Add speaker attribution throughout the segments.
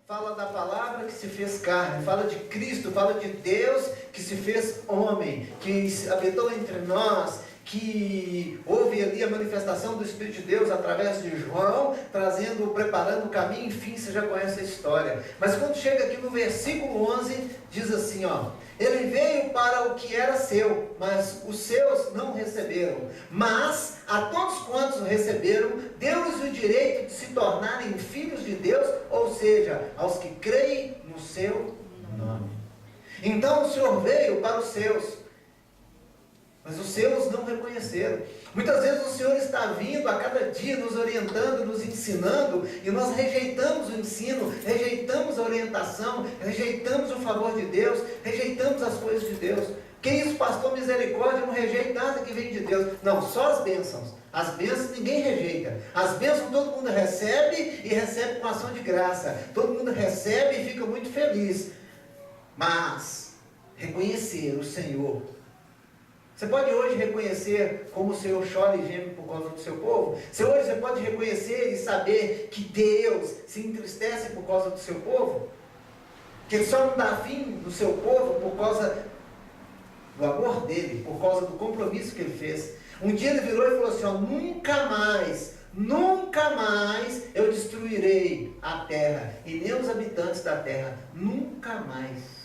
Speaker 1: fala da palavra que se fez carne, fala de Cristo, fala de Deus que se fez homem, que habitou entre nós, que houve ali a manifestação do Espírito de Deus através de João, preparando o caminho, enfim, você já conhece a história. Mas quando chega aqui no versículo 11, diz assim, ele veio para o que era seu, mas os seus não receberam. Mas a todos quantos o receberam, deu-lhes o direito de se tornarem filhos de Deus, ou seja, aos que creem no seu nome. Então o Senhor veio para os seus, mas os seus não reconheceram. Muitas vezes o Senhor está vindo a cada dia, nos orientando, nos ensinando, e nós rejeitamos o ensino, rejeitamos a orientação, rejeitamos o favor de Deus, rejeitamos as coisas de Deus. Que isso, pastor, misericórdia, não rejeita nada que vem de Deus. Não, só as bênçãos. As bênçãos ninguém rejeita. As bênçãos todo mundo recebe, e recebe com ação de graça. Todo mundo recebe e fica muito feliz. Mas reconhecer o Senhor. Você pode hoje reconhecer como o Senhor chora e geme por causa do seu povo? Hoje você pode reconhecer e saber que Deus se entristece por causa do seu povo? Que Ele só não dá fim no seu povo por causa do amor dEle, por causa do compromisso que Ele fez. Um dia Ele virou e falou assim, nunca mais eu destruirei a terra, e nem os habitantes da terra, nunca mais.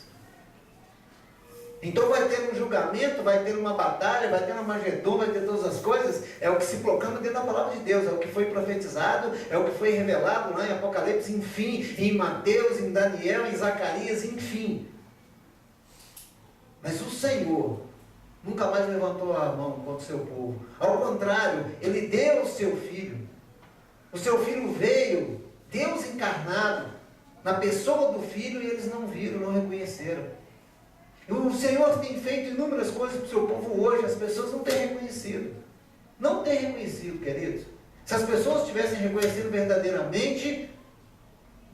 Speaker 1: Então vai ter um julgamento, vai ter uma batalha, vai ter uma Magedon, vai ter todas as coisas. É o que se proclama dentro da palavra de Deus, é o que foi profetizado, é o que foi revelado lá em Apocalipse, enfim, em Mateus, em Daniel, em Zacarias, enfim. Mas o Senhor nunca mais levantou a mão contra o seu povo. Ao contrário, Ele deu o seu Filho. O seu Filho veio, Deus encarnado, na pessoa do Filho, e eles não viram, não reconheceram. O Senhor tem feito inúmeras coisas para o seu povo hoje, as pessoas não têm reconhecido. Não têm reconhecido, queridos. Se as pessoas tivessem reconhecido verdadeiramente,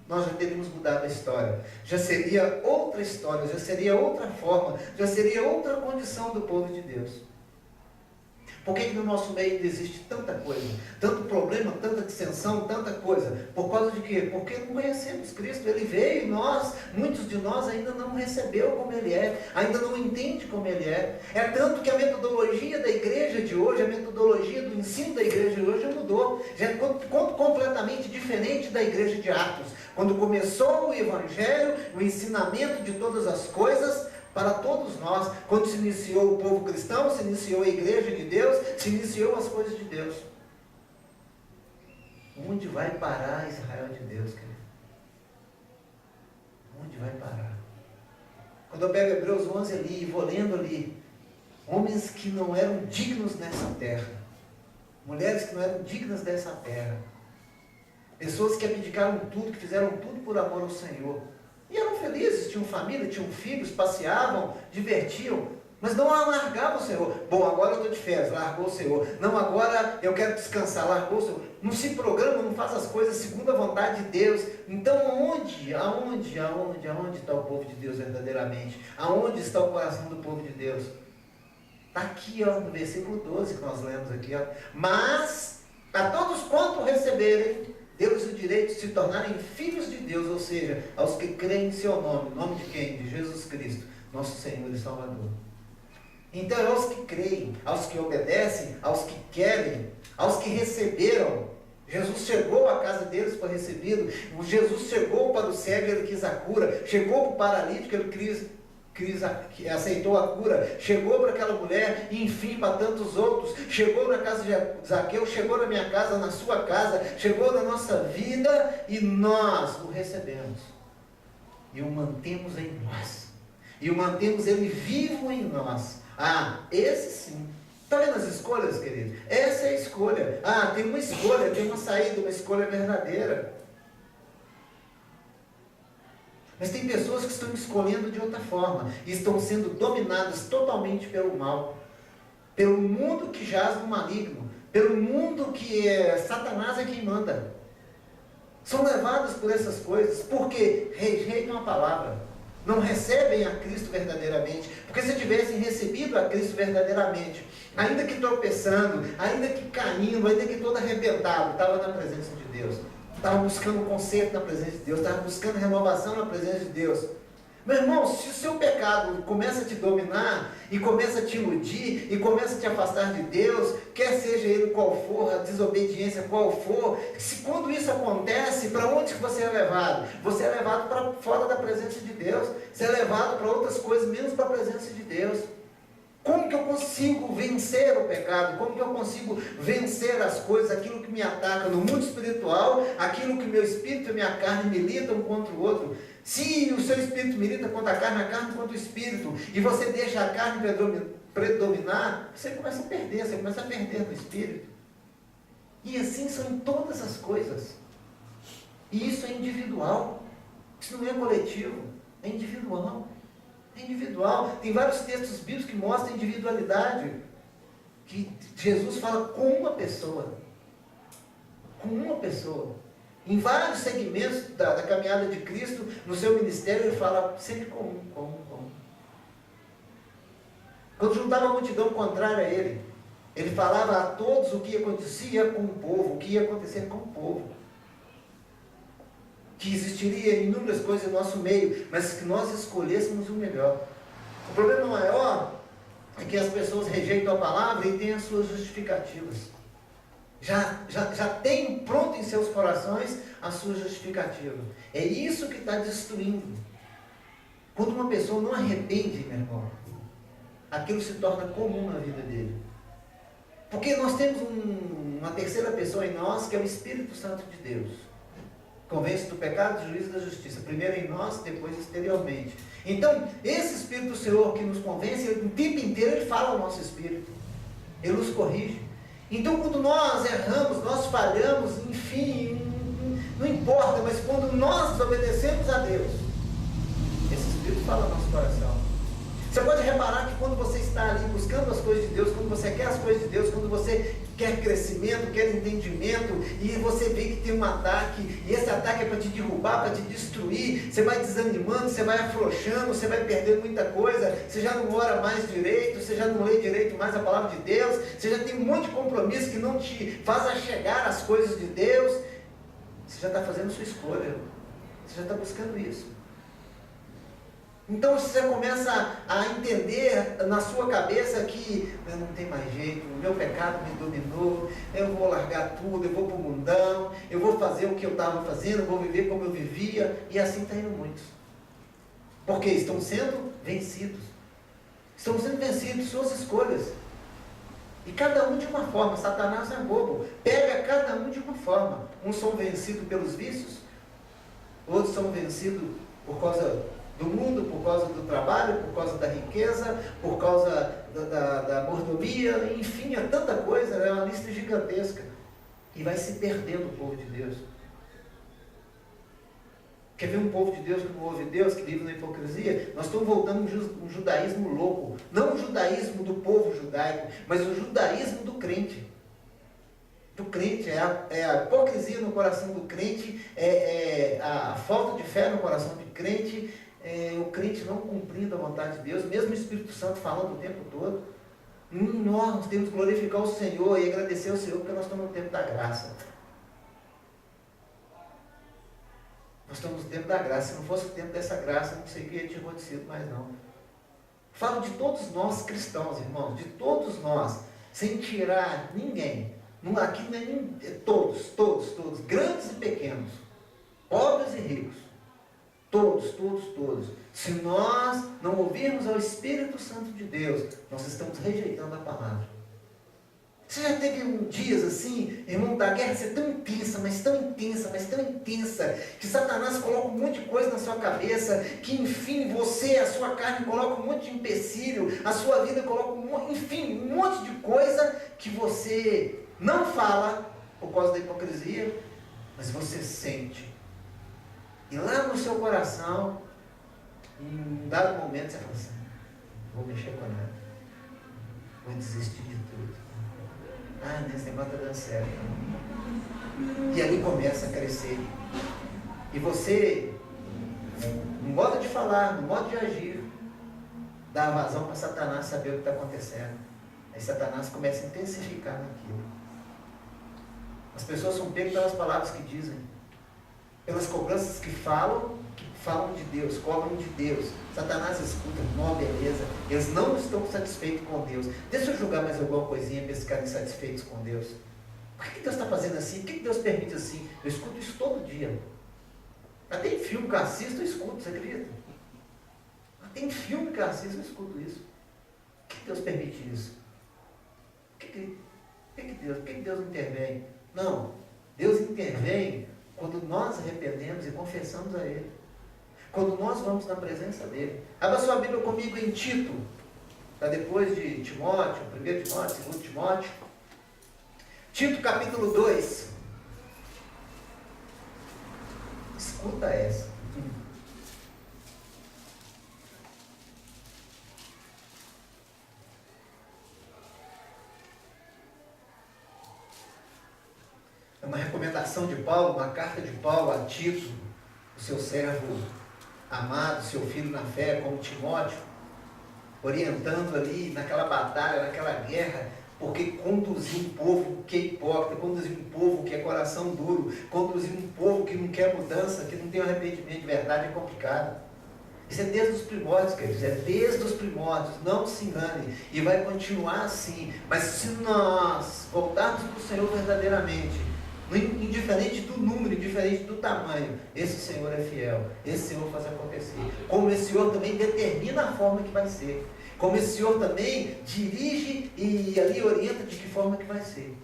Speaker 1: nós já teríamos mudado a história. Já seria outra história, já seria outra forma, já seria outra condição do povo de Deus. Por que no nosso meio ainda existe tanta coisa, tanto problema, tanta dissensão, tanta coisa? Por causa de quê? Porque não conhecemos Cristo. Ele veio e muitos de nós ainda não recebeu como Ele é, ainda não entende como Ele é. É tanto que a metodologia da igreja de hoje, a metodologia do ensino da igreja de hoje já mudou. Já é completamente diferente da igreja de Atos. Quando começou o Evangelho, o ensinamento de todas as coisas, para todos nós, quando se iniciou o povo cristão, se iniciou a igreja de Deus, se iniciou as coisas de Deus. Onde vai parar Israel de Deus, querido? Onde vai parar? Quando eu pego Hebreus 11 ali, e vou lendo ali, homens que não eram dignos dessa terra, mulheres que não eram dignas dessa terra, pessoas que abdicaram tudo, que fizeram tudo por amor ao Senhor, e eram felizes, tinham família, tinham filhos, passeavam, divertiam, mas não largavam o Senhor. Bom, agora eu estou de férias, largou o Senhor. Não, agora eu quero descansar, largou o Senhor. Não se programa, não faz as coisas segundo a vontade de Deus. Então aonde está o povo de Deus verdadeiramente? Aonde está o coração do povo de Deus? Está aqui, no versículo 12 que nós lemos aqui. Mas a todos quanto receberem, deu-lhes o direito de se tornarem filhos de Deus, ou seja, aos que creem em seu nome. O nome de quem? De Jesus Cristo, nosso Senhor e Salvador. Então é aos que creem, aos que obedecem, aos que querem, aos que receberam. Jesus chegou à casa deles, foi recebido. Jesus chegou para o cego, ele quis a cura. Chegou para o paralítico, ele aceitou a cura. Chegou para aquela mulher, e enfim, para tantos outros. Chegou na casa de Zaqueu, chegou na minha casa, na sua casa, chegou na nossa vida, e nós o recebemos e o mantemos em nós, e o mantemos ele vivo em nós. Esse sim. Está vendo as escolhas, querido? Essa é a escolha. Tem uma escolha, tem uma saída, uma escolha verdadeira. Mas tem pessoas que estão escolhendo de outra forma, e estão sendo dominadas totalmente pelo mal, pelo mundo que jaz no maligno, pelo mundo que Satanás é quem manda. São levadas por essas coisas, porque rejeitam a palavra, não recebem a Cristo verdadeiramente. Porque se tivessem recebido a Cristo verdadeiramente, ainda que tropeçando, ainda que caindo, ainda que todo arrebentado, estava na presença de Deus. estava buscando conserto na presença de Deus, estava buscando renovação na presença de Deus. Meu irmão, se o seu pecado começa a te dominar, e começa a te iludir, e começa a te afastar de Deus, quer seja ele qual for, a desobediência qual for, se quando isso acontece, para onde que você é levado? Você é levado para fora da presença de Deus, você é levado para outras coisas, menos para a presença de Deus. Como que eu consigo vencer o pecado? Como que eu consigo vencer as coisas, aquilo que me ataca no mundo espiritual, aquilo que meu espírito e minha carne militam um contra o outro? Se o seu espírito milita contra a carne contra o espírito, e você deixa a carne predominar, você começa a perder no espírito. E assim são em todas as coisas. E isso é individual. Isso não é coletivo, é individual. É individual. Tem vários textos bíblicos que mostram a individualidade. Que Jesus fala com uma pessoa. Com uma pessoa. Em vários segmentos da caminhada de Cristo, no seu ministério, ele fala sempre com um. Quando juntava a multidão contrária a ele, ele falava a todos o que acontecia com o povo, o que ia acontecer com o povo. Que existiria inúmeras coisas em nosso meio, mas que nós escolhêssemos o melhor. O problema maior é que as pessoas rejeitam a palavra e têm as suas justificativas. Já tem pronto em seus corações a sua justificativa. É isso que está destruindo. Quando uma pessoa não arrepende, meu irmão, aquilo se torna comum na vida dele. Porque nós temos uma terceira pessoa em nós, que é o Espírito Santo de Deus. Convence do pecado, do juízo e da justiça. Primeiro em nós, depois exteriormente. Então, esse Espírito do Senhor que nos convence, o tempo inteiro ele fala ao nosso espírito. Ele nos corrige. Então, quando nós erramos, nós falhamos, enfim, não importa, mas quando nós desobedecemos a Deus, esse Espírito fala ao nosso coração. Você pode reparar que quando você está ali buscando as coisas de Deus, quando você quer as coisas de Deus, quando você quer crescimento, quer entendimento, e você vê que tem um ataque, e esse ataque é para te derrubar, para te destruir, você vai desanimando, você vai afrouxando, você vai perdendo muita coisa, você já não ora mais direito, você já não lê direito mais a palavra de Deus, você já tem um monte de compromisso que não te faz chegar às coisas de Deus, você já está fazendo sua escolha, você já está buscando isso. Então você começa a entender na sua cabeça que não tem mais jeito, o meu pecado me dominou, eu vou largar tudo, eu vou para o mundão, eu vou fazer o que eu estava fazendo, eu vou viver como eu vivia, e assim está indo muitos. Porque estão sendo vencidos. Estão sendo vencidos, suas escolhas. E cada um de uma forma. Satanás é bobo, pega cada um de uma forma. Uns são vencidos pelos vícios, outros são vencidos por causa do mundo, por causa do trabalho, por causa da riqueza, por causa da mordomia, enfim, é tanta coisa, é uma lista gigantesca. E vai se perdendo o povo de Deus. Quer ver um povo de Deus que não ouve Deus, que vive na hipocrisia? Nós estamos voltando um judaísmo louco. Não o judaísmo do povo judaico, mas o judaísmo do crente. Do crente, é a hipocrisia no coração do crente, é a falta de fé no coração do crente, o crente não cumprindo a vontade de Deus, mesmo o Espírito Santo falando o tempo todo. Nós temos que glorificar o Senhor e agradecer ao Senhor, porque nós estamos no tempo da graça. Nós estamos no tempo da graça. Se não fosse o tempo dessa graça, não sei o que ia ter acontecido mais não. Falo de todos nós cristãos, irmãos, de todos nós, sem tirar ninguém. Aqui não é todos, grandes e pequenos, pobres e ricos. Todos. Se nós não ouvirmos ao Espírito Santo de Deus, nós estamos rejeitando a palavra. Você já teve dias assim, irmão, da guerra ser tão intensa, mas tão intensa, que Satanás coloca um monte de coisa na sua cabeça, que enfim, a sua carne coloca um monte de empecilho, a sua vida coloca um monte de coisa que você não fala por causa da hipocrisia, mas você sente. E lá no seu coração, em um dado momento, você fala assim, vou mexer com nada, vou desistir de tudo. Nesse negócio está dando certo. E ali começa a crescer. E você, no modo de falar, no modo de agir, dá vazão para Satanás saber o que está acontecendo. Aí Satanás começa a intensificar naquilo. As pessoas são pegas pelas palavras que dizem. pelas cobranças que falam de Deus, cobram de Deus. Satanás escuta, não, beleza. Eles não estão satisfeitos com Deus. Deixa eu julgar mais alguma coisinha para eles ficarem satisfeitos com Deus. Por que Deus está fazendo assim? Por que Deus permite assim? Eu escuto isso todo dia. Até em filme que eu assisto, eu escuto, você acredita? Até em filme que eu assisto, eu escuto isso. Por que Deus permite isso? Por que Deus não intervém? Não, Deus intervém quando nós arrependemos e confessamos a Ele. Quando nós vamos na presença dEle. Abra sua Bíblia comigo em Tito, para depois de Timóteo, 1 Timóteo, 2 Timóteo. Tito capítulo 2. Escuta essa. É uma recomendação de Paulo, uma carta de Paulo a Tito, o seu servo amado, seu filho na fé, como Timóteo, orientando ali naquela batalha, naquela guerra, porque conduzir um povo que é hipócrita, conduzir um povo que é coração duro, conduzir um povo que não quer mudança, que não tem arrependimento de verdade é complicado. Isso é desde os primórdios, queridos, é desde os primórdios, não se engane, e vai continuar assim. Mas se nós voltarmos para o Senhor verdadeiramente, indiferente do número, indiferente do tamanho, esse Senhor é fiel, esse Senhor faz acontecer. Como esse Senhor também determina a forma que vai ser. Como esse Senhor também dirige e ali orienta de que forma que vai ser.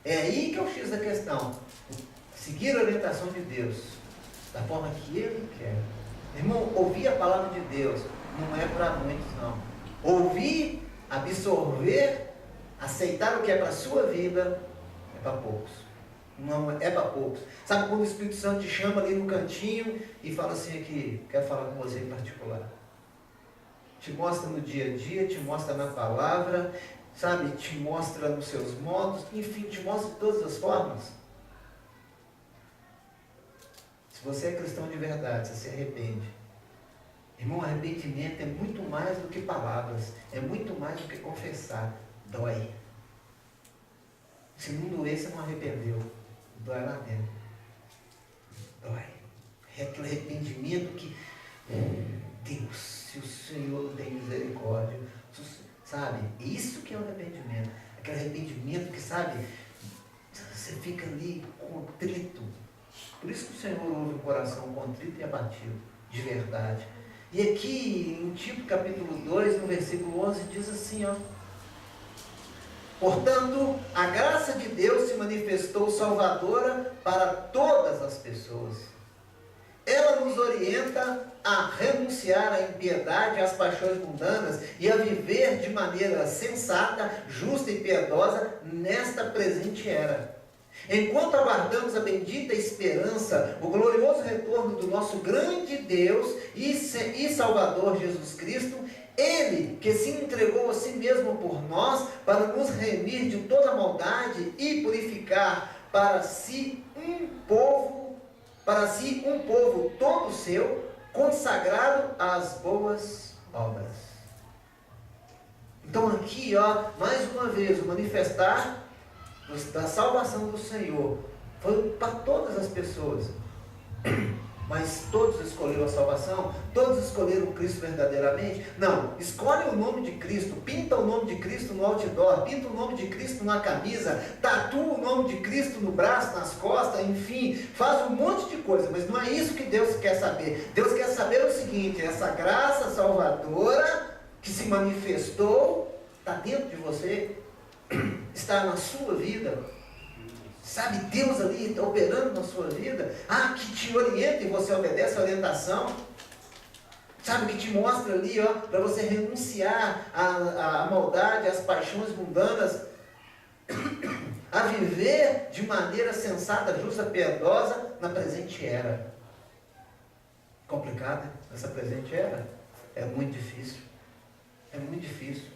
Speaker 1: É aí que é o X da questão. Seguir a orientação de Deus, da forma que Ele quer. Irmão, ouvir a palavra de Deus não é para muitos, não. Ouvir, absorver, aceitar o que é para a sua vida, é para poucos. Não é para poucos. Sabe quando o Espírito Santo te chama ali no cantinho e fala assim aqui, quero falar com você em particular. Te mostra no dia a dia, te mostra na palavra, sabe, te mostra nos seus modos, enfim, te mostra de todas as formas. Se você é cristão de verdade, você se arrepende. Irmão, arrependimento é muito mais do que palavras, é muito mais do que confessar. Dói. Se não doer, você não arrependeu. Dói lá dentro. Dói. É aquele arrependimento que, Deus, se o Senhor não tem misericórdia, sabe? Isso que é o arrependimento. Aquele arrependimento que, sabe, você fica ali contrito. Por isso que o Senhor ouve o coração contrito e abatido, de verdade. E aqui, em Tito capítulo 2, no versículo 11, diz assim, ó. Portanto, a graça de Deus se manifestou salvadora para todas as pessoas. Ela nos orienta a renunciar à impiedade, às paixões mundanas e a viver de maneira sensata, justa e piedosa nesta presente era. Enquanto aguardamos a bendita esperança, o glorioso retorno do nosso grande Deus e Salvador Jesus Cristo, Ele que se entregou a si mesmo por nós para nos remir de toda maldade e purificar para si um povo todo seu, consagrado às boas obras. Então aqui, ó, mais uma vez, o manifestar da salvação do Senhor foi para todas as pessoas. Mas todos escolheram a salvação? Todos escolheram Cristo verdadeiramente? Não, escolhe o nome de Cristo, pinta o nome de Cristo no outdoor, pinta o nome de Cristo na camisa, tatua o nome de Cristo no braço, nas costas, enfim, faz um monte de coisa, mas não é isso que Deus quer saber. Deus quer saber o seguinte: essa graça salvadora que se manifestou, está dentro de você, está na sua vida. Sabe, Deus ali está operando na sua vida, que te orienta e você obedece a orientação, sabe, que te mostra ali, ó, para você renunciar à maldade, às paixões mundanas, a viver de maneira sensata, justa, piedosa na presente era. Complicado, essa presente era? É muito difícil, é muito difícil.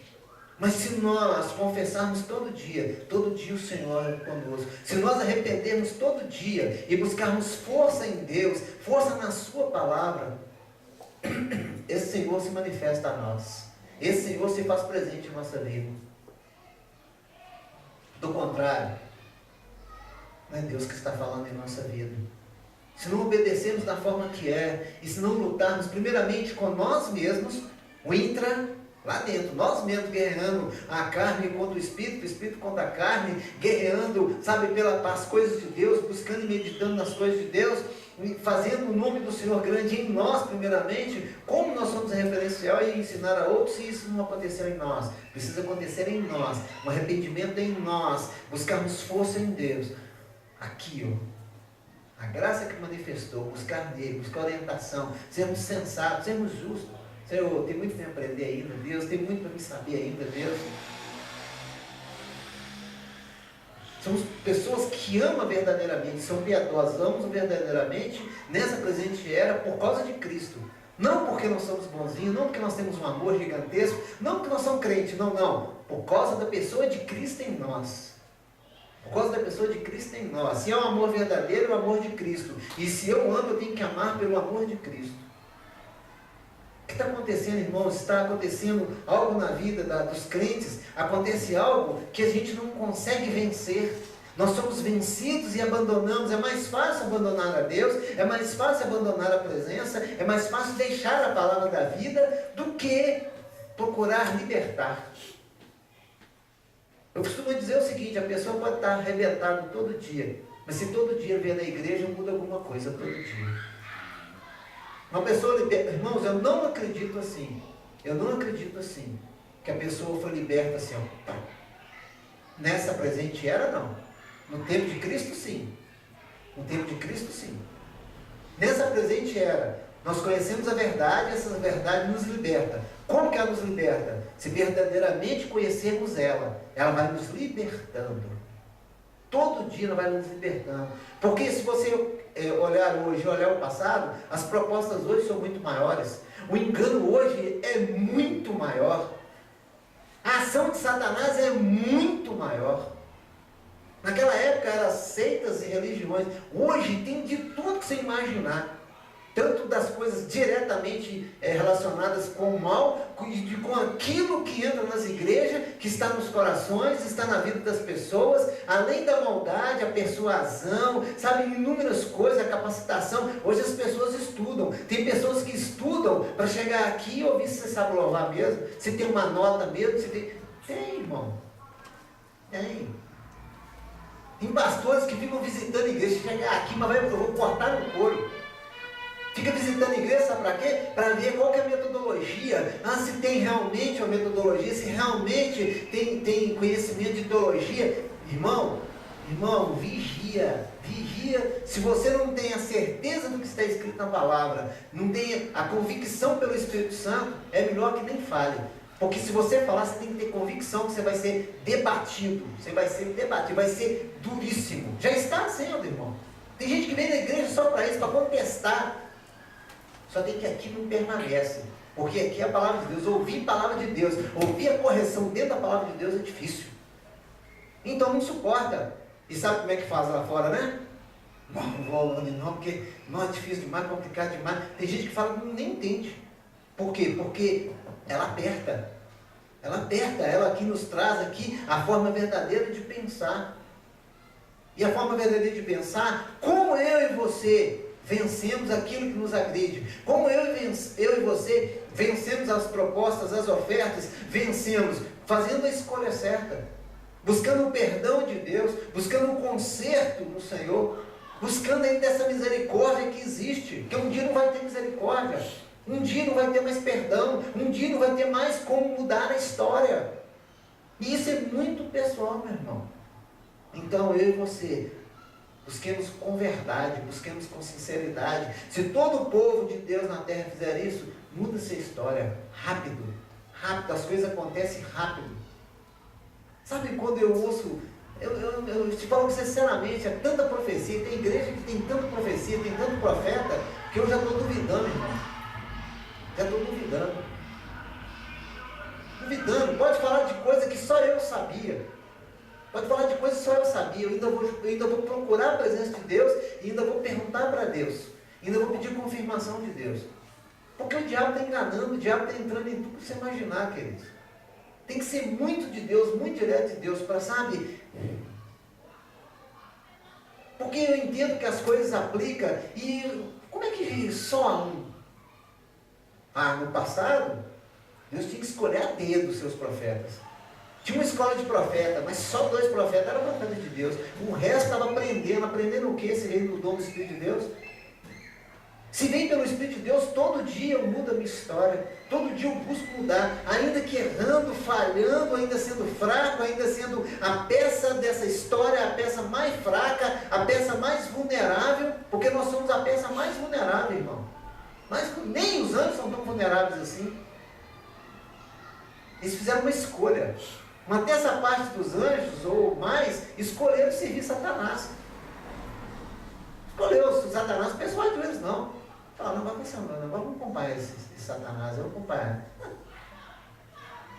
Speaker 1: Mas se nós confessarmos todo dia o Senhor é conosco, se nós arrependermos todo dia e buscarmos força em Deus, força na sua palavra, esse Senhor se manifesta a nós, esse Senhor se faz presente em nossa vida. Do contrário, não é Deus que está falando em nossa vida. se não obedecermos da forma que é, e se não lutarmos primeiramente com nós mesmos, o intra, lá dentro, nós mesmos guerreando a carne contra o espírito contra a carne, guerreando, sabe, pelas coisas de Deus, buscando e meditando nas coisas de Deus, fazendo o nome do Senhor grande em nós primeiramente, como nós somos referencial e ensinar a outros, se isso não aconteceu em nós, precisa acontecer em nós, um arrependimento em nós, buscarmos força em Deus, aqui a graça que manifestou, buscar nele, buscar orientação, sermos sensatos, sermos justos. Senhor, tem muito para me aprender ainda, Deus, tem muito para me saber ainda, Deus. Somos pessoas que amam verdadeiramente, são piedosas, amam verdadeiramente nessa presente era por causa de Cristo. Não porque nós somos bonzinhos, não porque nós temos um amor gigantesco, não porque nós somos crentes, não. Por causa da pessoa de Cristo em nós. Por causa da pessoa de Cristo em nós. Se é um amor verdadeiro, é o amor de Cristo. E se eu amo, eu tenho que amar pelo amor de Cristo. O que está acontecendo, irmãos? Está acontecendo algo na vida dos crentes. Acontece algo que a gente não consegue vencer. Nós somos vencidos e abandonamos. É mais fácil abandonar a Deus, é mais fácil abandonar a presença, é mais fácil deixar a palavra da vida do que procurar libertar. Eu costumo dizer o seguinte, a pessoa pode estar arrebentada todo dia, mas se todo dia vier na igreja, muda alguma coisa todo dia. Uma pessoa liberta, irmãos, eu não acredito assim, que a pessoa foi liberta assim, nessa presente era não, no tempo de Cristo sim, nessa presente era, nós conhecemos a verdade, essa verdade nos liberta. Como que ela nos liberta? Se verdadeiramente conhecermos ela vai nos libertando. Todo dia ela vai nos libertando. Porque se você olhar hoje, olhar o passado, as propostas hoje são muito maiores. O engano hoje é muito maior. A ação de Satanás é muito maior. Naquela época eram seitas e religiões. Hoje tem de tudo que você imaginar. Tanto das coisas diretamente relacionadas com o mal, com aquilo que entra nas igrejas, que está nos corações, está na vida das pessoas, além da maldade, a persuasão, sabe, inúmeras coisas, a capacitação. Hoje as pessoas estudam, tem pessoas que estudam para chegar aqui e ouvir se você sabe louvar mesmo, se tem uma nota mesmo, se tem... Tem, irmão, tem. Tem pastores que ficam visitando a igreja, chegar aqui, mas eu vou cortar no couro. Fica visitando a igreja, sabe para quê? Para ver qual que é a metodologia. Se tem realmente uma metodologia, se realmente tem conhecimento de teologia. Irmão, vigia. Se você não tem a certeza do que está escrito na palavra, não tem a convicção pelo Espírito Santo, é melhor que nem fale. Porque se você falar, você tem que ter convicção que você vai ser debatido. Vai ser duríssimo. Já está sendo, irmão. Tem gente que vem na igreja só para isso, para contestar. Só tem que aqui não permanece, porque aqui é a palavra de Deus, ouvir a palavra de Deus, ouvir a correção dentro da palavra de Deus é difícil. Então não suporta. E sabe como é que faz lá fora, né? Não vou onde não, porque não é difícil demais, complicado demais. Tem gente que fala que nem entende. Por quê? Porque ela aperta. Ela aqui nos traz aqui a forma verdadeira de pensar. E a forma verdadeira de pensar, como eu e você vencemos aquilo que nos agride. Como eu e você vencemos as propostas, as ofertas, vencemos fazendo a escolha certa, buscando o perdão de Deus, buscando o conserto do Senhor, buscando ainda essa misericórdia que existe, que um dia não vai ter misericórdia, um dia não vai ter mais perdão, um dia não vai ter mais como mudar a história. E isso é muito pessoal, meu irmão. Então eu e você busquemos com verdade, busquemos com sinceridade. Se todo o povo de Deus na terra fizer isso, muda-se a história. Rápido, as coisas acontecem rápido. Sabe quando eu ouço, eu te falo sinceramente, é tanta profecia, tem igreja que tem tanta profecia, tem tanto profeta, que eu já estou duvidando, irmão. Duvidando, pode falar de coisa que só eu sabia. Pode falar de coisas que só eu sabia. Eu ainda vou procurar a presença de Deus e ainda vou perguntar para Deus. Ainda vou pedir confirmação de Deus. Porque o diabo está enganando, o diabo está entrando em tudo que você imaginar, queridos. Tem que ser muito de Deus, muito direto de Deus, para, sabe, Porque eu entendo que as coisas aplicam e como é que só há um? No passado, Deus tinha que escolher a dedo os seus profetas. Tinha uma escola de profeta, mas só 2 profetas eram profetas de Deus. O resto estava aprendendo. Aprendendo o que? Se veio do dom do Espírito de Deus? Se vem pelo Espírito de Deus, todo dia eu mudo a minha história. Todo dia eu busco mudar. Ainda que errando, falhando, ainda sendo fraco, ainda sendo a peça dessa história, a peça mais fraca, a peça mais vulnerável. Porque nós somos a peça mais vulnerável, irmão. Mas nem os anjos são tão vulneráveis assim. Eles fizeram uma escolha. Uma terça parte dos anjos, ou mais, escolheram servir Satanás. Escolheu Satanás, persuadiu eles não. Falaram, não vai pensar, não vamos acompanhar esse Satanás, eu vou acompanhar.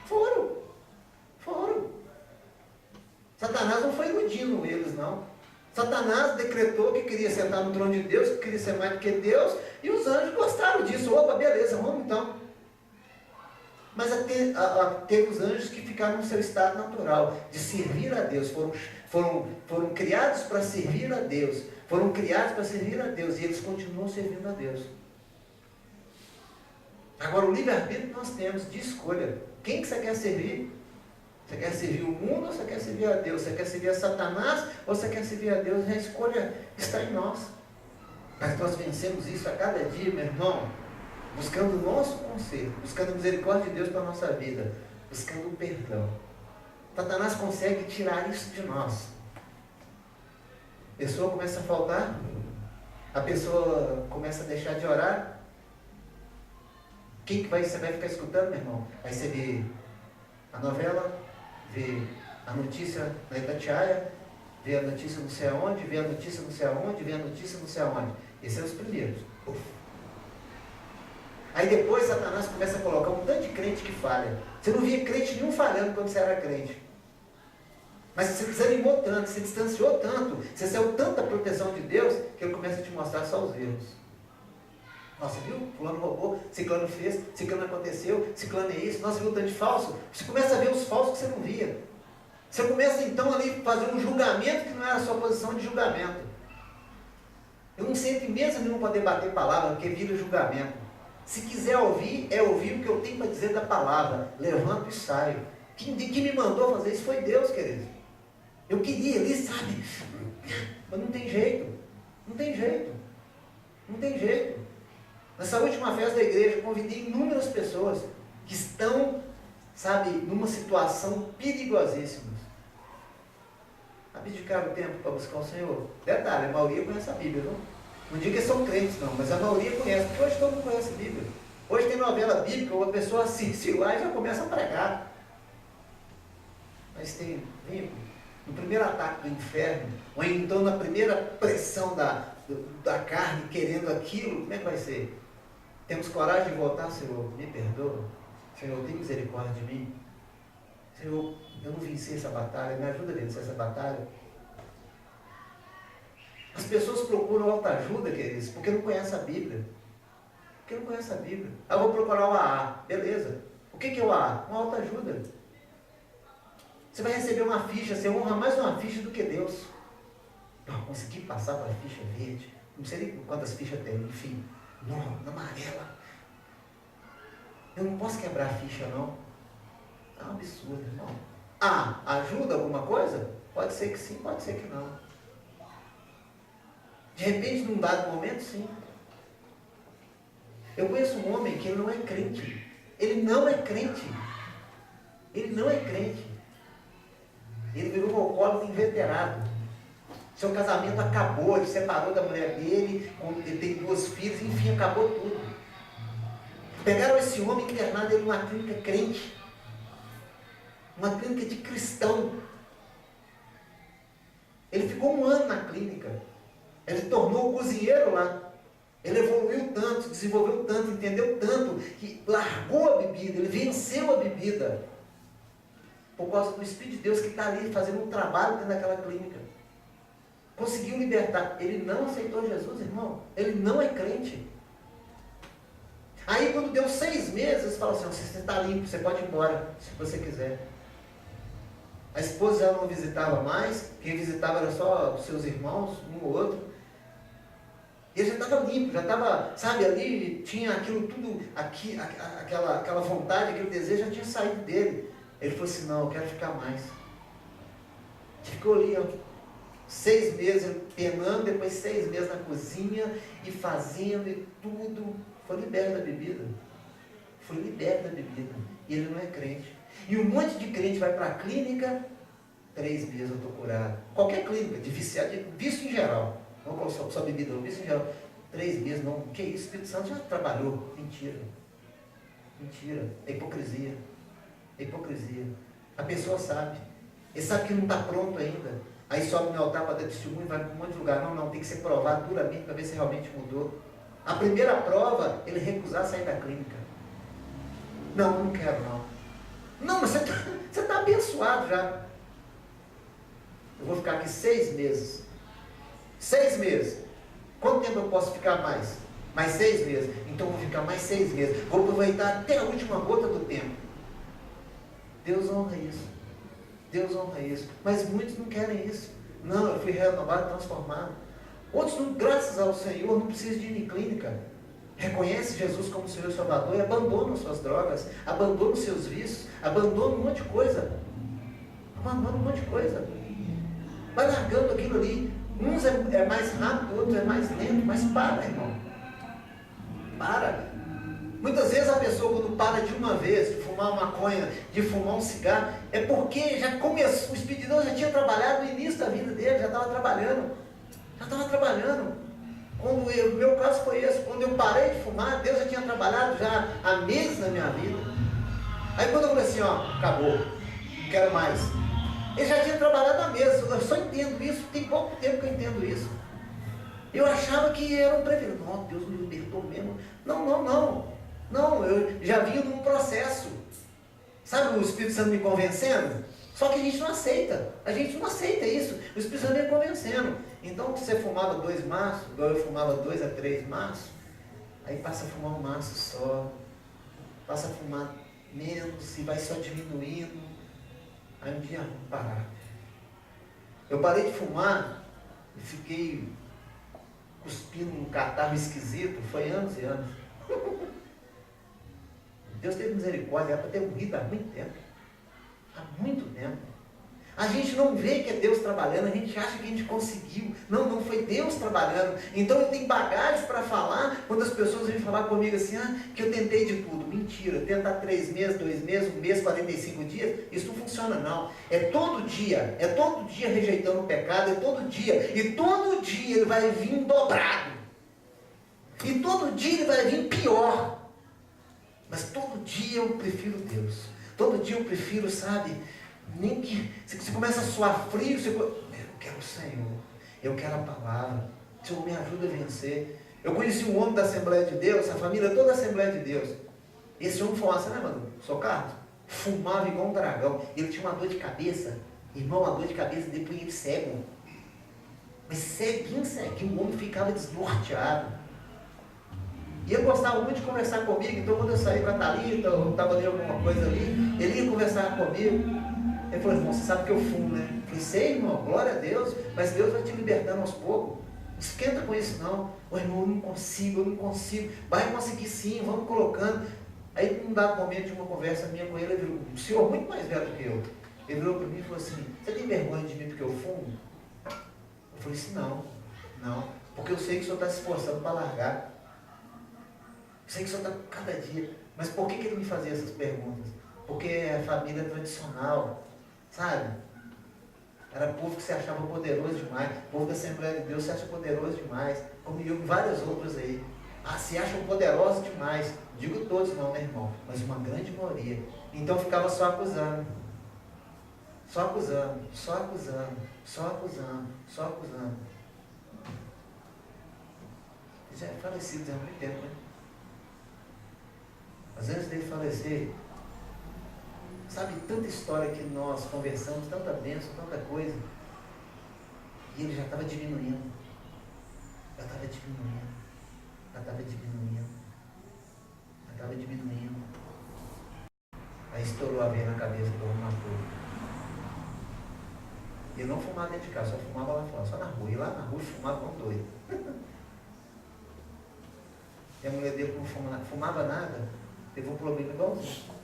Speaker 1: Foram. Satanás não foi iludindo eles, não. Satanás decretou que queria sentar no trono de Deus, que queria ser mais do que Deus, e os anjos gostaram disso. Opa, beleza, vamos então. Mas teve os anjos que ficaram no seu estado natural, de servir a Deus, foram criados para servir a Deus, e eles continuam servindo a Deus. Agora, o livre-arbítrio que nós temos de escolha, quem que você quer servir? Você quer servir o mundo ou você quer servir a Deus? Você quer servir a Satanás ou você quer servir a Deus? A escolha está em nós. Mas nós vencemos isso a cada dia, meu irmão, buscando o nosso conselho, buscando a misericórdia de Deus para a nossa vida, buscando o perdão. Satanás consegue tirar isso de nós. A pessoa começa a faltar, a pessoa começa a deixar de orar. Quem que você vai ficar escutando, meu irmão? Aí você vê a novela, vê a notícia na Itatiaia, vê a notícia não sei aonde, vê a notícia não sei aonde, vê a notícia não sei aonde. Esses são os primeiros. Aí depois Satanás começa a colocar um tanto de crente que falha. Você não via crente nenhum falhando quando você era crente. Mas você desanimou tanto, você distanciou tanto, você saiu tanta proteção de Deus, que ele começa a te mostrar só os erros. Nossa, viu? Fulano roubou, ciclano fez, ciclano aconteceu, ciclano é isso, nossa, viu tanto de falso? Você começa a ver os falsos que você não via. Você começa então ali a fazer um julgamento que não era a sua posição de julgamento. Eu não sinto mesa nenhuma para debater palavra, porque vira julgamento. Se quiser ouvir, é ouvir o que eu tenho para dizer da palavra. Levanto e saio. Quem me mandou fazer isso foi Deus, querido. Eu queria ali, sabe? Mas não tem jeito. Não tem jeito. Não tem jeito. Nessa última festa da igreja, eu convidei inúmeras pessoas que estão, sabe, numa situação perigosíssima. Abdicaram o tempo para buscar o Senhor. Detalhe, a maioria conhece a Bíblia, não? Não digo que são crentes, não, mas a maioria conhece, porque hoje todo mundo conhece a Bíblia. Hoje tem novela bíblica, uma pessoa assiste lá e já começa a pregar. Mas tem, no primeiro ataque do inferno, ou então na primeira pressão da carne querendo aquilo, como é que vai ser? Temos coragem de voltar, Senhor, me perdoa. Senhor, tem misericórdia de mim. Senhor, eu não venci essa batalha, me ajuda a vencer essa batalha. As pessoas procuram autoajuda, queridos, porque não conhecem a Bíblia. Porque não conhecem a Bíblia. Eu vou procurar o AA, beleza. O que é o AA? Uma autoajuda. Você vai receber uma ficha, você honra mais uma ficha do que Deus. Não, consegui passar para a ficha verde. Não sei nem quantas fichas tem, enfim. Não, na amarela. Eu não posso quebrar a ficha, não. É um absurdo, irmão. Ajuda alguma coisa? Pode ser que sim, pode ser que não. De repente, num dado momento, sim. Eu conheço um homem que ele não é crente. Ele não é crente. Ele não é crente. Ele virou um alcoólico inveterado. Seu casamento acabou, ele separou da mulher dele, ele tem 2 filhos, enfim, acabou tudo. Pegaram esse homem internado ele numa clínica crente. Uma clínica de cristão. Ele ficou 1 ano na clínica. Ele tornou o cozinheiro lá. Ele evoluiu tanto, desenvolveu tanto, entendeu tanto, que largou a bebida, ele venceu a bebida. Por causa do Espírito de Deus que está ali fazendo um trabalho dentro daquela clínica. Conseguiu libertar. Ele não aceitou Jesus, irmão. Ele não é crente. Aí quando deu 6 meses, fala assim, você está limpo, você pode ir embora, se você quiser. A esposa já não visitava mais, quem visitava era só os seus irmãos, um ou outro. Ele já estava limpo, já estava, sabe, ali tinha aquilo tudo, aquela vontade, aquele desejo já tinha saído dele. Ele falou assim, não, eu quero ficar mais. Ficou ali, ó, 6 meses penando, depois 6 meses na cozinha e fazendo e tudo. Foi liberto da bebida. Foi liberto da bebida. E ele não é crente. E um monte de crente vai para a clínica, 3 meses eu estou curado. Qualquer clínica, de viciado, de vício em geral. Não só bebida, não, vício em geral. 3 meses, não. Que isso? O Espírito Santo já trabalhou. Mentira. Mentira. É hipocrisia. É hipocrisia. A pessoa sabe. Ele sabe que não está pronto ainda. Aí sobe no altar para dar testemunho e vai para um monte de lugar. Não, tem que ser provado duramente para ver se realmente mudou. A primeira prova, ele recusar sair da clínica. Não quero não. Não, mas você está abençoado já. Eu vou ficar aqui 6 meses. 6 meses. Quanto tempo eu posso ficar mais? Mais 6 meses. Então eu vou ficar mais 6 meses. Vou aproveitar até a última gota do tempo. Deus honra isso. Deus honra isso. Mas muitos não querem isso. Não, eu fui renovado, transformado. Outros, graças ao Senhor, não precisam de ir em clínica. Reconhece Jesus como Senhor e Salvador e abandona suas drogas, abandona os seus vícios, abandona um monte de coisa. Abandona um monte de coisa. Vai largando aquilo ali. Uns é mais rápido, outros é mais lento, mas para, irmão. Para. Muitas vezes a pessoa, quando para de uma vez de fumar uma maconha, de fumar um cigarro, é porque já começou, o Espírito de Deus já tinha trabalhado no início da vida dele, já estava trabalhando. Já estava trabalhando. O meu caso foi esse. Quando eu parei de fumar, Deus já tinha trabalhado já há meses na minha vida. Aí quando eu falei assim, ó, acabou, não quero mais. Ele já tinha trabalhado há meses. Eu só entendo isso, tem pouco tempo que eu entendo isso. Eu achava que era um privilégio. Não, Deus me libertou mesmo. Não, eu já vinha num processo. Sabe o Espírito Santo me convencendo? Só que a gente não aceita. A gente não aceita isso. O Espírito Santo me convencendo. Então, você fumava 2 maços, igual eu fumava 2 a 3 maços, aí passa a fumar um maço só, passa a fumar menos e vai só diminuindo. Aí um dia, vou parar. Eu parei de fumar e fiquei cuspindo um catarro esquisito, foi anos e anos. Deus teve misericórdia, era para ter morrido há muito tempo. Há muito tempo. A gente não vê que é Deus trabalhando, a gente acha que a gente conseguiu. Não foi Deus trabalhando. Então eu tenho bagagem para falar, quando as pessoas vêm falar comigo assim, que eu tentei de tudo. Mentira, tentar 3 meses, 2 meses, 1 mês, 45 dias, isso não funciona não. É todo dia rejeitando o pecado, é todo dia. E todo dia ele vai vir dobrado. E todo dia ele vai vir pior. Mas todo dia eu prefiro Deus. Todo dia eu prefiro, sabe, nem que você começa a suar frio, eu quero o Senhor, eu quero a palavra, o Senhor me ajuda a vencer. Eu conheci um homem da Assembleia de Deus, a família toda da Assembleia de Deus. Esse homem fumava, você lembra do Sr. Carlos? Fumava igual um dragão. Ele tinha uma dor de cabeça, irmão, uma dor de cabeça, depois ele cego. Mas ceguinho, o homem ficava desnorteado. E ele gostava muito de conversar comigo, então quando eu saí com a Thalita, eu estava lendo alguma coisa ali, ele ia conversar comigo. Ele falou, irmão, você sabe que eu fumo, né? Eu falei, sei, irmão, glória a Deus, mas Deus vai te libertando aos poucos. Não esquenta com isso não. Ô irmão, eu não consigo. Vai conseguir sim, vamos colocando. Aí num dado momento de uma conversa minha com ele, virou um senhor muito mais velho do que eu. Ele virou para mim e falou assim, você tem vergonha de mim porque eu fumo? Eu falei assim, não, porque eu sei que o senhor está se esforçando para largar. Eu sei que o senhor está cada dia. Mas por que ele me fazia essas perguntas? Porque a família tradicional, sabe? Era povo que se achava poderoso demais. O povo da Assembleia de Deus se acha poderoso demais. Como eu e várias outras aí. Se acham poderosos demais. Digo todos não, né, irmão? Mas uma grande maioria. Então ficava só acusando. Só acusando. Já é falecido há muito tempo, né? Mas antes dele falecer, sabe, tanta história que nós conversamos, tanta bênção, tanta coisa, e ele já estava diminuindo. Aí estourou a veia na cabeça do homem, matou. não fumava dentro de casa, só fumava lá fora, só na rua. E lá na rua fumava como doido. E a mulher dele não fumava nada, teve um problema igualzinho.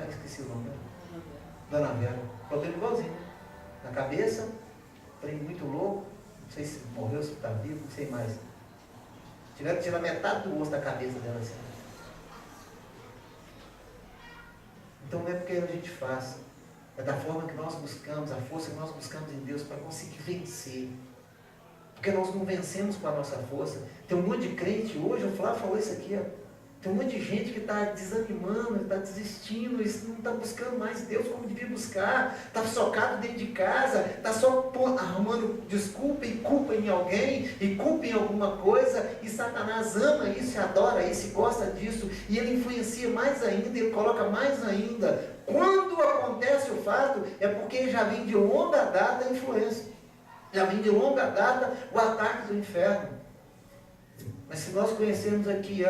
Speaker 1: Esqueci o nome dela. Dona Vera. Problema igualzinho. Na cabeça, trem muito louco, não sei se morreu, se está vivo, não sei mais. Tiveram que tirar metade do osso da cabeça dela assim. Então não é porque a gente faz, é da forma que nós buscamos, a força que nós buscamos em Deus para conseguir vencer. Porque nós não vencemos com a nossa força. Tem um monte de crente hoje, o Flávio falou isso aqui, ó. Tem um monte de gente que está desanimando, está desistindo, não está buscando mais Deus como devia buscar, está socado dentro de casa, está só arrumando desculpa e culpa em alguém, e culpa em alguma coisa, e Satanás ama isso, e adora isso, e gosta disso, e ele influencia mais ainda, ele coloca mais ainda. Quando acontece o fato, é porque já vem de longa data a influência, já vem de longa data o ataque do inferno. Mas se nós conhecermos aqui,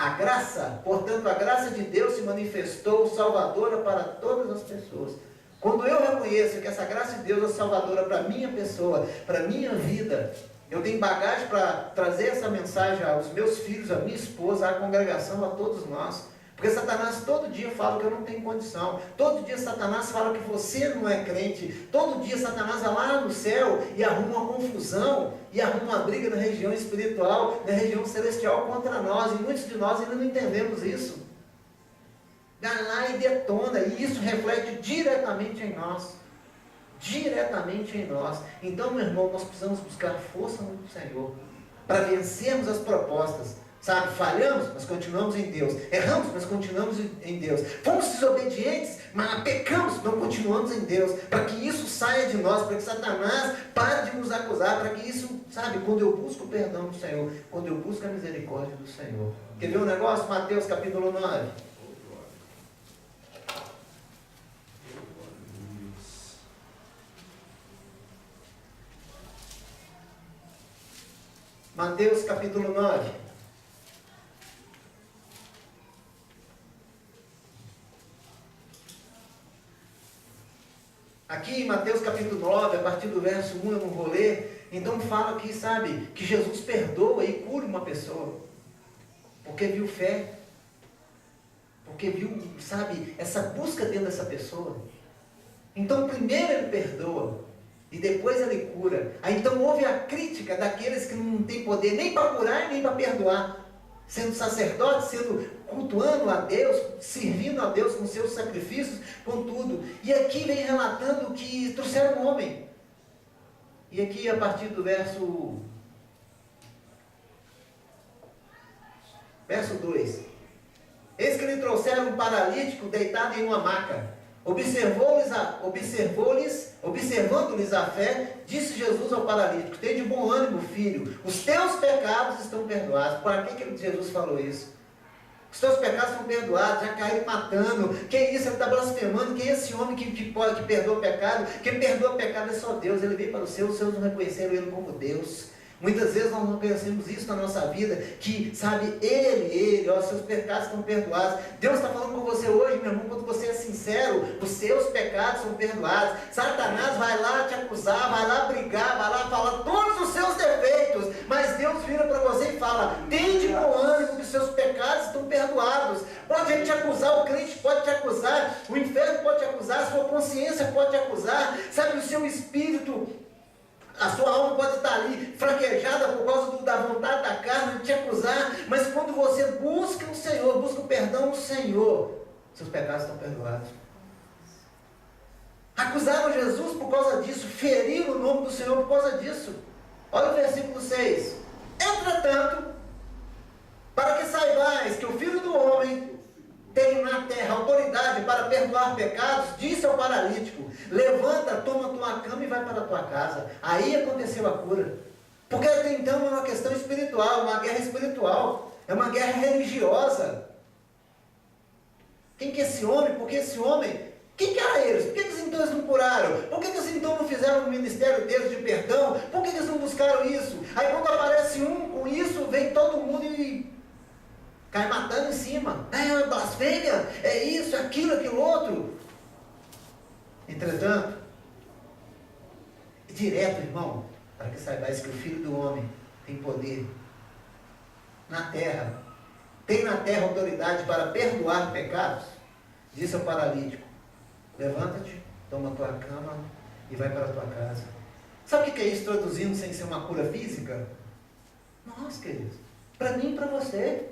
Speaker 1: a graça, portanto, a graça de Deus se manifestou salvadora para todas as pessoas. Quando eu reconheço que essa graça de Deus é salvadora para a minha pessoa, para a minha vida, eu tenho bagagem para trazer essa mensagem aos meus filhos, à minha esposa, à congregação, a todos nós. Porque Satanás todo dia fala que eu não tenho condição. Todo dia Satanás fala que você não é crente. Todo dia Satanás vai lá no céu e arruma uma confusão, e arruma uma briga na região espiritual, na região celestial contra nós. E muitos de nós ainda não entendemos isso. Vai lá e detona, e isso reflete diretamente em nós. Diretamente em nós. Então, meu irmão, nós precisamos buscar força no Senhor para vencermos as propostas. Sabe, falhamos, mas continuamos em Deus. Erramos, mas continuamos em Deus. Fomos desobedientes, mas pecamos, mas continuamos em Deus. Para que isso saia de nós, para que Satanás pare de nos acusar, para que isso, sabe, quando eu busco o perdão do Senhor, quando eu busco a misericórdia do Senhor. Quer ver um negócio? Mateus capítulo 9. Mateus capítulo 9. Aqui em Mateus capítulo 9, a partir do verso 1, eu não vou ler. Então fala aqui, sabe, que Jesus perdoa e cura uma pessoa. Porque viu fé. Porque viu, sabe, essa busca dentro dessa pessoa. Então primeiro ele perdoa. E depois ele cura. Aí então houve a crítica daqueles que não têm poder nem para curar nem para perdoar. Sendo sacerdote, cultuando a Deus, servindo a Deus com seus sacrifícios, com tudo. E aqui vem relatando que trouxeram um homem. E aqui a partir do verso 2. Eis que lhe trouxeram um paralítico deitado em uma maca. Observando-lhes a fé, disse Jesus ao paralítico: tem de bom ânimo, filho, os teus pecados estão perdoados. Para que Jesus falou isso? Os teus pecados estão perdoados, já caíram matando. Que isso? Ele está blasfemando. Quem é esse homem que perdoa o pecado? Quem perdoa o pecado é só Deus. Ele veio para os seus não reconheceram ele como Deus. Muitas vezes nós não conhecemos isso na nossa vida, que, sabe, os seus pecados estão perdoados. Deus está falando com você hoje, meu irmão, quando você é sincero, os seus pecados são perdoados. Satanás vai lá te acusar, vai lá brigar, vai lá falar todos os seus defeitos, mas Deus vira para você e fala: tem de bom ânimo que os seus pecados estão perdoados. Pode te acusar, o crente pode te acusar, o inferno pode te acusar, a sua consciência pode te acusar, sabe, o seu espírito, a sua alma pode estar ali fraquejada por causa da vontade da carne de te acusar, mas quando você busca o Senhor, busca o perdão do Senhor, seus pecados estão perdoados. Acusaram Jesus por causa disso, feriram o nome do Senhor por causa disso. Olha o versículo 6. Entretanto, para que saibais que o Filho do Homem tem na terra autoridade para perdoar pecados, disse ao paralítico: levanta, toma tua cama e vai para a tua casa. Aí aconteceu a cura. Porque até então é uma questão espiritual, uma guerra espiritual, é uma guerra religiosa. Quem que é esse homem? Porque esse homem, quem que era eles? Por que eles então não curaram? Por que eles então não fizeram o ministério deles de perdão? Por que eles não buscaram isso? Aí quando aparece um com isso, vem todo mundo e cai matando em cima. É blasfêmia, é isso, aquilo, aquilo outro. Entretanto, direto, irmão, para que saibais que o Filho do Homem tem poder na terra, tem na terra autoridade para perdoar pecados, disse ao paralítico: levanta-te, toma a tua cama e vai para a tua casa. Sabe o que é isso traduzindo sem ser uma cura física? Nossa, queridos, para mim e para você.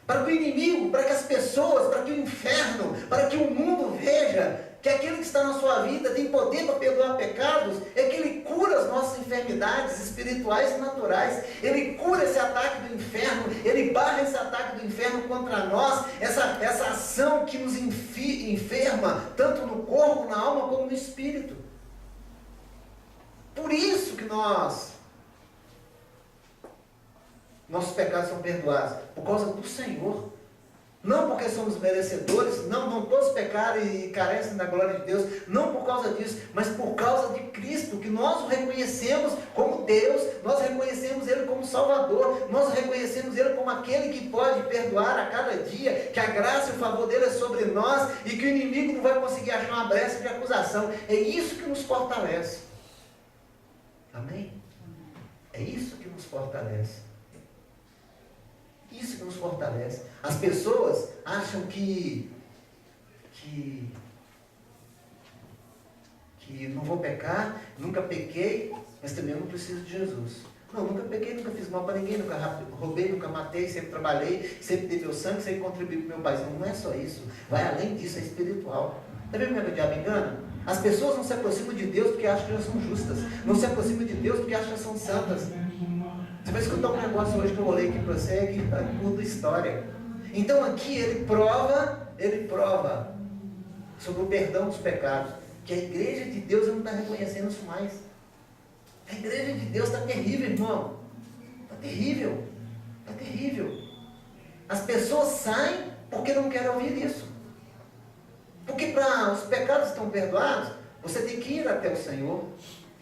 Speaker 1: Para que o inimigo, para que as pessoas, para que o inferno, para que o mundo veja que aquele que está na sua vida tem poder para perdoar pecados, é que ele cura as nossas enfermidades espirituais e naturais, ele cura esse ataque do inferno, ele barra esse ataque do inferno contra nós, essa ação que nos enferma, tanto no corpo, na alma, como no espírito. Por isso que nossos pecados são perdoados, por causa do Senhor. Não porque somos merecedores, não todos pecaram e carecem da glória de Deus, não por causa disso, mas por causa de Cristo, que nós o reconhecemos como Deus, nós reconhecemos Ele como Salvador, nós reconhecemos Ele como aquele que pode perdoar a cada dia, que a graça e o favor dele é sobre nós, e que o inimigo não vai conseguir achar uma brecha de acusação. É isso que nos fortalece. Amém? É isso que nos fortalece. Isso que nos fortalece. As pessoas acham que não vou pecar, nunca pequei, mas também eu não preciso de Jesus. Não, nunca pequei, nunca fiz mal para ninguém, nunca roubei, nunca matei, sempre trabalhei, sempre dei meu sangue, sempre contribuí para o meu pai. Não é só isso, vai além disso, é espiritual. Está vendo como é que o diabo engana? As pessoas não se aproximam de Deus porque acham que já são justas, não se aproximam de Deus porque acham que já são santas. Você vai escutar um negócio hoje que eu vou ler aqui para você, que muda a história. Então aqui ele prova sobre o perdão dos pecados, que a igreja de Deus não está reconhecendo isso mais. A igreja de Deus está terrível, irmão. Está terrível. Está terrível. As pessoas saem porque não querem ouvir isso. Porque para os pecados estão perdoados, você tem que ir até o Senhor.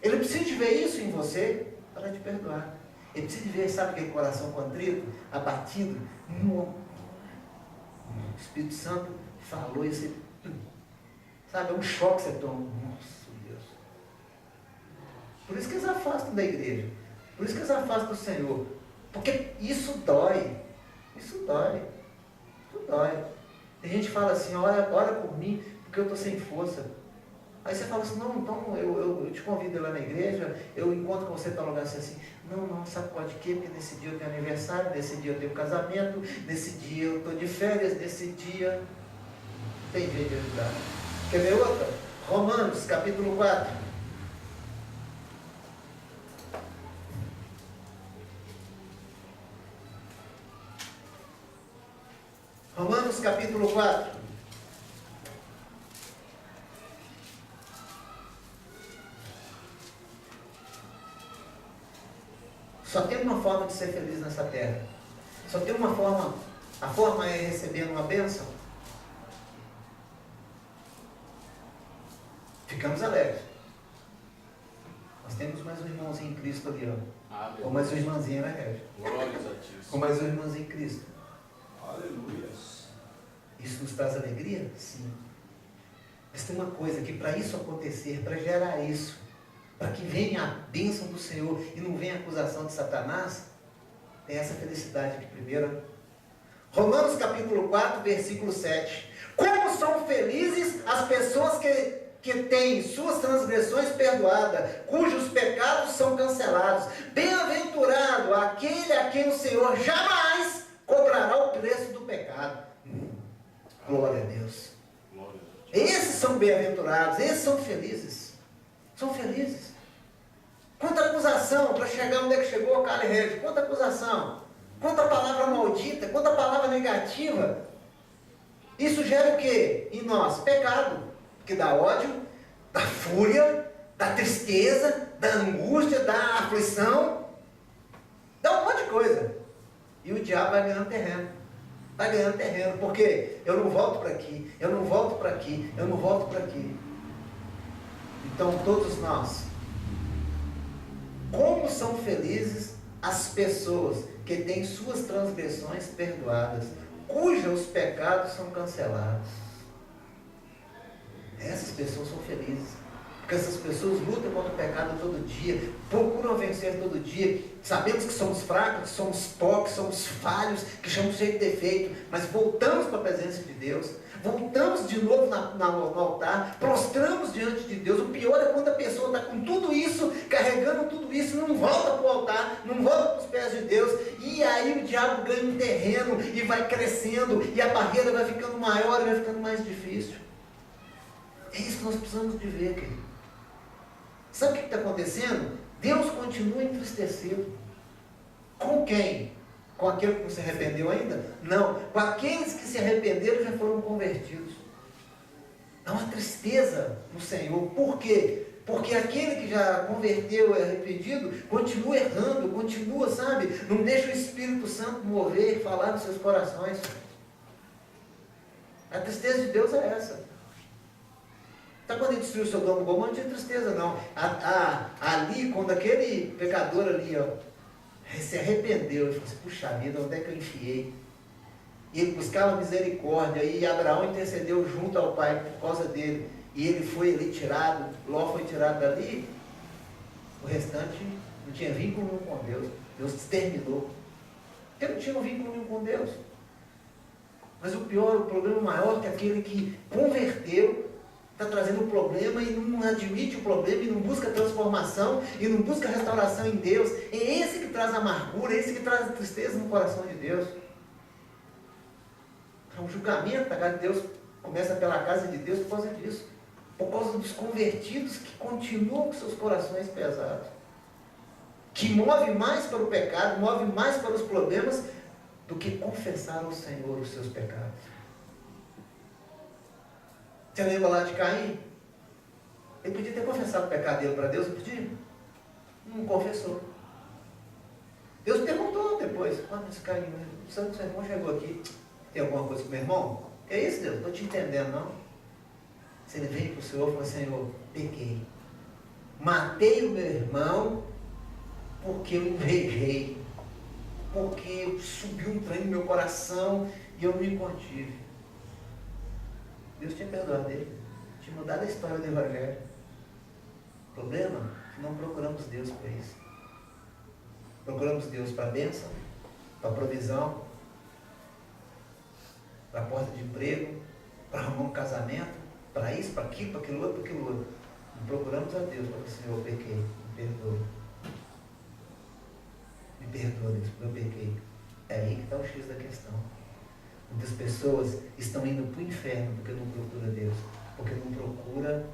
Speaker 1: Ele precisa de ver isso em você para te perdoar. Ele precisa ver, sabe, aquele coração contrito, abatido. O Espírito Santo falou e você, sabe, é um choque que você toma. Nossa, Deus. Por isso que eles afastam da igreja. Por isso que eles afastam do Senhor. Porque isso dói. Isso dói. Isso dói. Tem gente que fala assim: ora por mim, porque eu estou sem força. Aí você fala assim: não, então eu te convido lá na igreja, eu encontro com você para lugar assim. Não, sabe pode quê? Porque nesse dia eu tenho aniversário, nesse dia eu tenho casamento, nesse dia eu estou de férias, nesse dia não tem jeito de ajudar. Quer ver outra? Romanos, capítulo 4. Romanos, capítulo 4. Só tem uma forma de ser feliz nessa terra. Só tem uma forma. A forma é receber uma bênção. Ficamos alegres. Nós temos mais um irmãozinho em Cristo ali, ó. Ou mais uma irmãzinha, né, Régio?
Speaker 2: Glórias a Deus.
Speaker 1: Ou mais um irmãozinho em Cristo.
Speaker 2: Aleluia.
Speaker 1: Isso nos traz alegria? Sim. Mas tem uma coisa que para isso acontecer, para gerar isso, para que venha a bênção do Senhor e não venha a acusação de Satanás, tem essa felicidade de primeira. Romanos capítulo 4, versículo 7. Como são felizes as pessoas que têm suas transgressões perdoadas, cujos pecados são cancelados. Bem-aventurado aquele a quem o Senhor jamais cobrará o preço do pecado. Glória a Deus.
Speaker 2: Glória a Deus.
Speaker 1: Esses são bem-aventurados, esses são felizes. São felizes. Quanta acusação para chegar onde é que chegou, cara e Régio. Quanta acusação. Quanta palavra maldita, quanta palavra negativa. Isso gera o quê? Em nós? Pecado. Que dá ódio, dá fúria, dá tristeza, dá angústia, dá aflição. Dá um monte de coisa. E o diabo vai ganhando terreno. Vai ganhando terreno. Porque eu não volto para aqui, eu não volto para aqui, eu não volto para aqui. Então todos nós, como são felizes as pessoas que têm suas transgressões perdoadas, cujos pecados são cancelados. Essas pessoas são felizes, Porque essas pessoas lutam contra o pecado todo dia, procuram vencer todo dia. Sabemos que somos fracos, que somos pobres, que somos falhos, que somos cheios de defeito, mas voltamos para a presença de Deus, voltamos de novo no altar, prostramos diante de Deus. O pior é quando a pessoa está com tudo isso, carregando tudo isso, não volta para o altar, não volta para os pés de Deus, e aí o diabo ganha um terreno e vai crescendo, e a barreira vai ficando maior e vai ficando mais difícil. É isso que nós precisamos de ver, querido. Sabe o que está acontecendo? Deus continua entristecido. Com quem? Com aquele que não se arrependeu ainda? Não. Com aqueles que se arrependeram e já foram convertidos. Há uma tristeza no Senhor. Por quê? Porque aquele que já converteu e arrependido, continua errando, continua, sabe? Não deixa o Espírito Santo mover e falar nos seus corações. A tristeza de Deus é essa. Então, quando ele destruiu o Sodoma e Gomorra, não tinha tristeza, não. Ali, quando aquele pecador ali, ó, se arrependeu, ele falou assim, puxa vida, onde é que eu enfiei? E ele buscava misericórdia, e Abraão intercedeu junto ao pai por causa dele, e ele foi ali tirado, Ló foi tirado dali, o restante não tinha vínculo nenhum com Deus. Deus exterminou. Porque não tinha vínculo nenhum com Deus. Mas o pior, o problema maior é que aquele que converteu, está trazendo um problema e não admite o problema, e não busca transformação, e não busca restauração em Deus. É esse que traz amargura, é esse que traz tristeza no coração de Deus. O julgamento da casa de Deus começa pela casa de Deus por causa disso. Por causa dos convertidos que continuam com seus corações pesados. Que move mais para o pecado, move mais para os problemas, do que confessar ao Senhor os seus pecados. Você lembra lá de Caim? Ele podia ter confessado o pecado dele para Deus, não podia? Não confessou. Deus perguntou depois, quando esse Caim, o seu irmão chegou aqui, tem alguma coisa com o meu irmão? Que é isso, Deus? Não estou te entendendo, não. Se ele veio para o Senhor e falou, Senhor, pequei. Matei o meu irmão porque eu invejei. Porque subiu um trem no meu coração e eu me contive. Deus tinha perdoado ele, tinha mudado a história do Evangelho. O problema é que não procuramos Deus para isso. Procuramos Deus para a bênção, para a provisão, para a porta de emprego, para arrumar um casamento, para isso, para aquilo, para aquilo outro, para aquilo outro. Não procuramos a Deus para o Senhor, eu pequei, me perdoa. Me perdoa, Deus, porque eu pequei. É aí que está o X da questão. Muitas pessoas estão indo para o inferno porque não procura Deus, porque não procura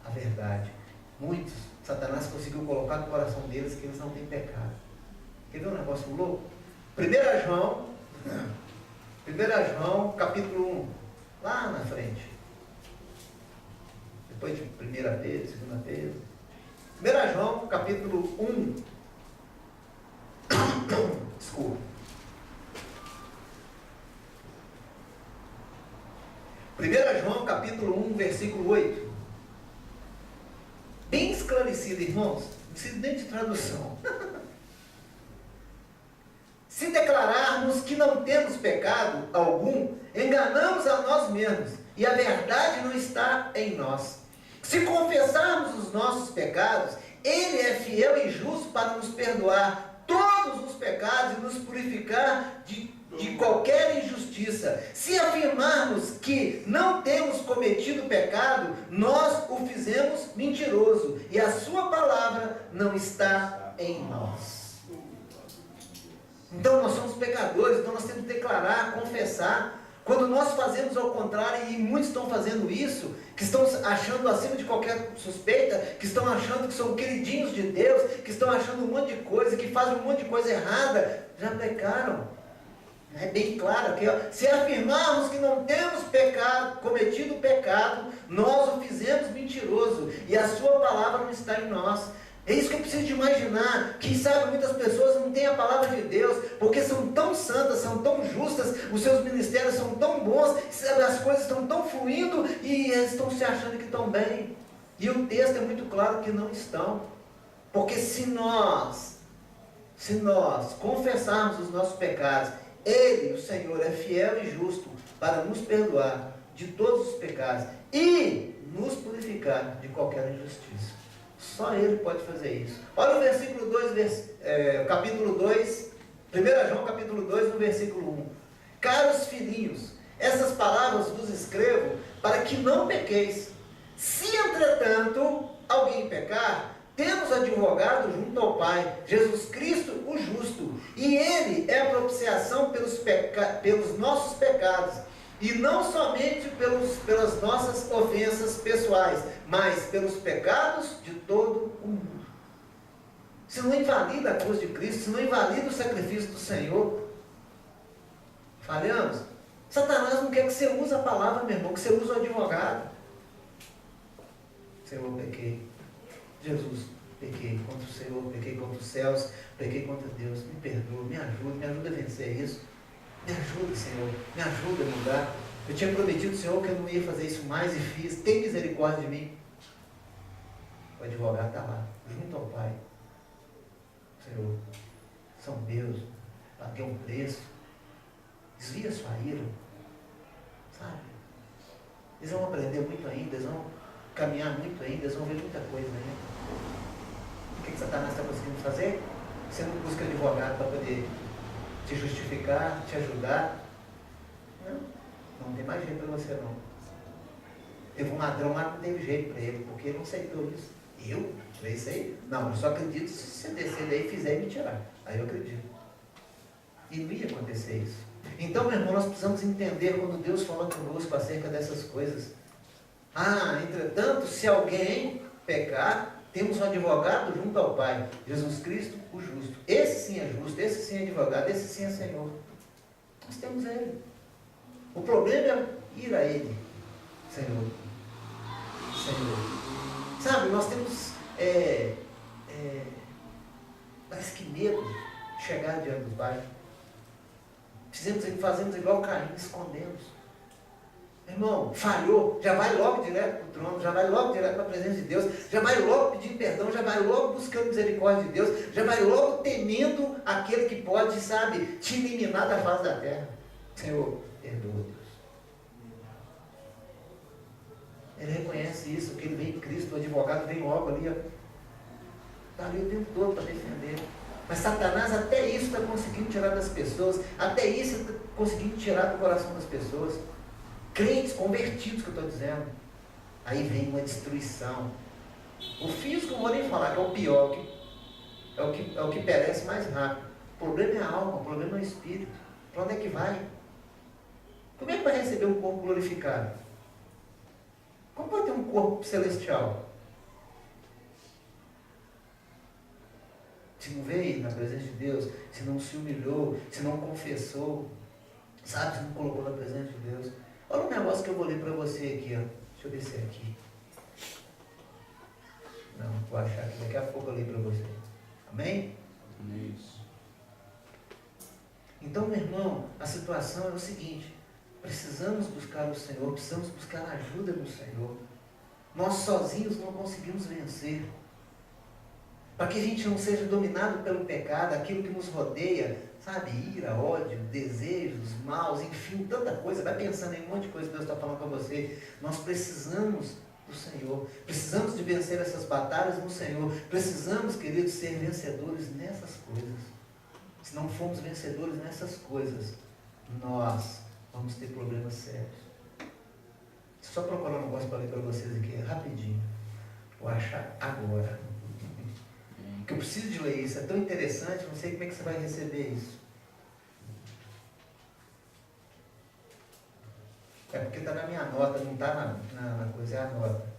Speaker 1: a verdade. Muitos, Satanás conseguiu colocar no coração deles que eles não têm pecado. Quer ver um negócio louco? 1 João, capítulo 1, lá na frente. Depois de 1 Pedro, 2 Pedro. 1 João, capítulo 1. Desculpa. 1 João capítulo 1, versículo 8. Bem esclarecido, irmãos. Não precisa nem de tradução. Se declararmos que não temos pecado algum, enganamos a nós mesmos, e a verdade não está em nós. Se confessarmos os nossos pecados, Ele é fiel e justo para nos perdoar todos os pecados e nos purificar de qualquer injustiça. Se afirmarmos que não temos cometido pecado, nós o fizemos mentiroso, e a sua palavra não está em nós. Então nós somos pecadores, então nós temos que declarar, confessar. Quando nós fazemos ao contrário, e muitos estão fazendo isso, que estão achando acima de qualquer suspeita, que estão achando que são queridinhos de Deus, que estão achando um monte de coisa, que fazem um monte de coisa errada, já pecaram. É bem claro aqui, ó. Se afirmarmos que não temos cometido pecado, nós o fizemos mentiroso, e a sua palavra não está em nós. É isso que eu preciso de imaginar. Quem sabe muitas pessoas não têm a palavra de Deus, porque são tão santas, são tão justas, os seus ministérios são tão bons, as coisas estão tão fluindo, e eles estão se achando que estão bem. E o texto é muito claro que não estão. Porque se nós confessarmos os nossos pecados, Ele, o Senhor, é fiel e justo para nos perdoar de todos os pecados e nos purificar de qualquer injustiça. Só Ele pode fazer isso. Olha o versículo 2, capítulo 2, 1 João capítulo 2, no versículo 1. Caros filhinhos, essas palavras vos escrevo para que não pequeis. Se, entretanto, alguém pecar, temos advogado junto ao Pai, Jesus Cristo o justo, e Ele é a propiciação pelos nossos pecados, e não somente pelas nossas ofensas pessoais, mas pelos pecados de todo o mundo. Se não invalida a cruz de Cristo, se não invalida o sacrifício do Senhor, falhamos. Satanás não quer que você use a palavra, meu irmão, que você use o advogado. Senhor, pequei. Jesus, pequei contra o Senhor, pequei contra os céus, pequei contra Deus. Me perdoa, me ajuda a vencer isso. Me ajuda, Senhor, me ajuda a mudar. Eu tinha prometido ao Senhor que eu não ia fazer isso mais e fiz. Tem misericórdia de mim. O advogado está lá, junto ao Pai. Senhor, São Deus, paguei um preço. Desvia sua ira. Sabe? Eles vão aprender muito ainda, eles vão caminhar muito ainda, eles vão ver muita coisa ainda. O que Satanás está conseguindo fazer? Você não busca advogado para poder te justificar, te ajudar. Não tem mais jeito para você não. Teve um ladrão lá, não teve jeito para ele, porque ele não aceitou isso. Eu? Falei isso aí? Não, eu só acredito se você descer daí e fizer e me tirar. Aí eu acredito. E não ia acontecer isso. Então, meu irmão, nós precisamos entender quando Deus fala conosco acerca dessas coisas. Entretanto, se alguém pecar, temos um advogado junto ao Pai, Jesus Cristo, o justo. Esse sim é justo, esse sim é advogado, esse sim é Senhor. Nós temos Ele. O problema é ir a Ele. Senhor. Sabe, nós temos parece que medo de chegar diante do Pai. Fazemos igual Caim, escondemos. Irmão, falhou, já vai logo direto para o trono, já vai logo direto para a presença de Deus, já vai logo pedindo perdão, já vai logo buscando misericórdia de Deus, já vai logo temendo aquele que pode, sabe, te eliminar da face da terra. Senhor, perdoa, Deus. Ele reconhece isso, que ele vem em Cristo, o advogado vem logo ali, está ali o tempo todo para defender. Mas Satanás até isso está conseguindo tirar das pessoas, até isso está conseguindo tirar do coração das pessoas. Crentes convertidos, que eu estou dizendo. Aí vem uma destruição. O físico, não vou nem falar, que é o pior, é o que perece mais rápido. O problema é a alma, o problema é o espírito. Para onde é que vai? Como é que vai receber um corpo glorificado? Como vai ter um corpo celestial? Se não veio na presença de Deus, se não se humilhou, se não confessou, sabe, se não colocou na presença de Deus. Olha um negócio que eu vou ler para você aqui, ó. Deixa eu descer aqui. Não, vou achar aqui, daqui a pouco eu leio para você. Amém?
Speaker 2: Isso.
Speaker 1: Então, meu irmão, a situação é o seguinte: precisamos buscar o Senhor, precisamos buscar a ajuda do Senhor. Nós sozinhos não conseguimos vencer. Para que a gente não seja dominado pelo pecado, aquilo que nos rodeia, sabe, ira, ódio, desejos, maus, enfim, tanta coisa. Vai pensando em um monte de coisa que Deus está falando para você. Nós precisamos do Senhor, precisamos de vencer essas batalhas no Senhor, precisamos, queridos, ser vencedores nessas coisas. Se não formos vencedores nessas coisas, nós vamos ter problemas sérios. Só procurar um negócio para ler para vocês aqui, rapidinho. Vou achar agora. Que eu preciso de ler isso, é tão interessante, não sei como é que você vai receber isso. É porque está na minha nota, não está na coisa, é a nota.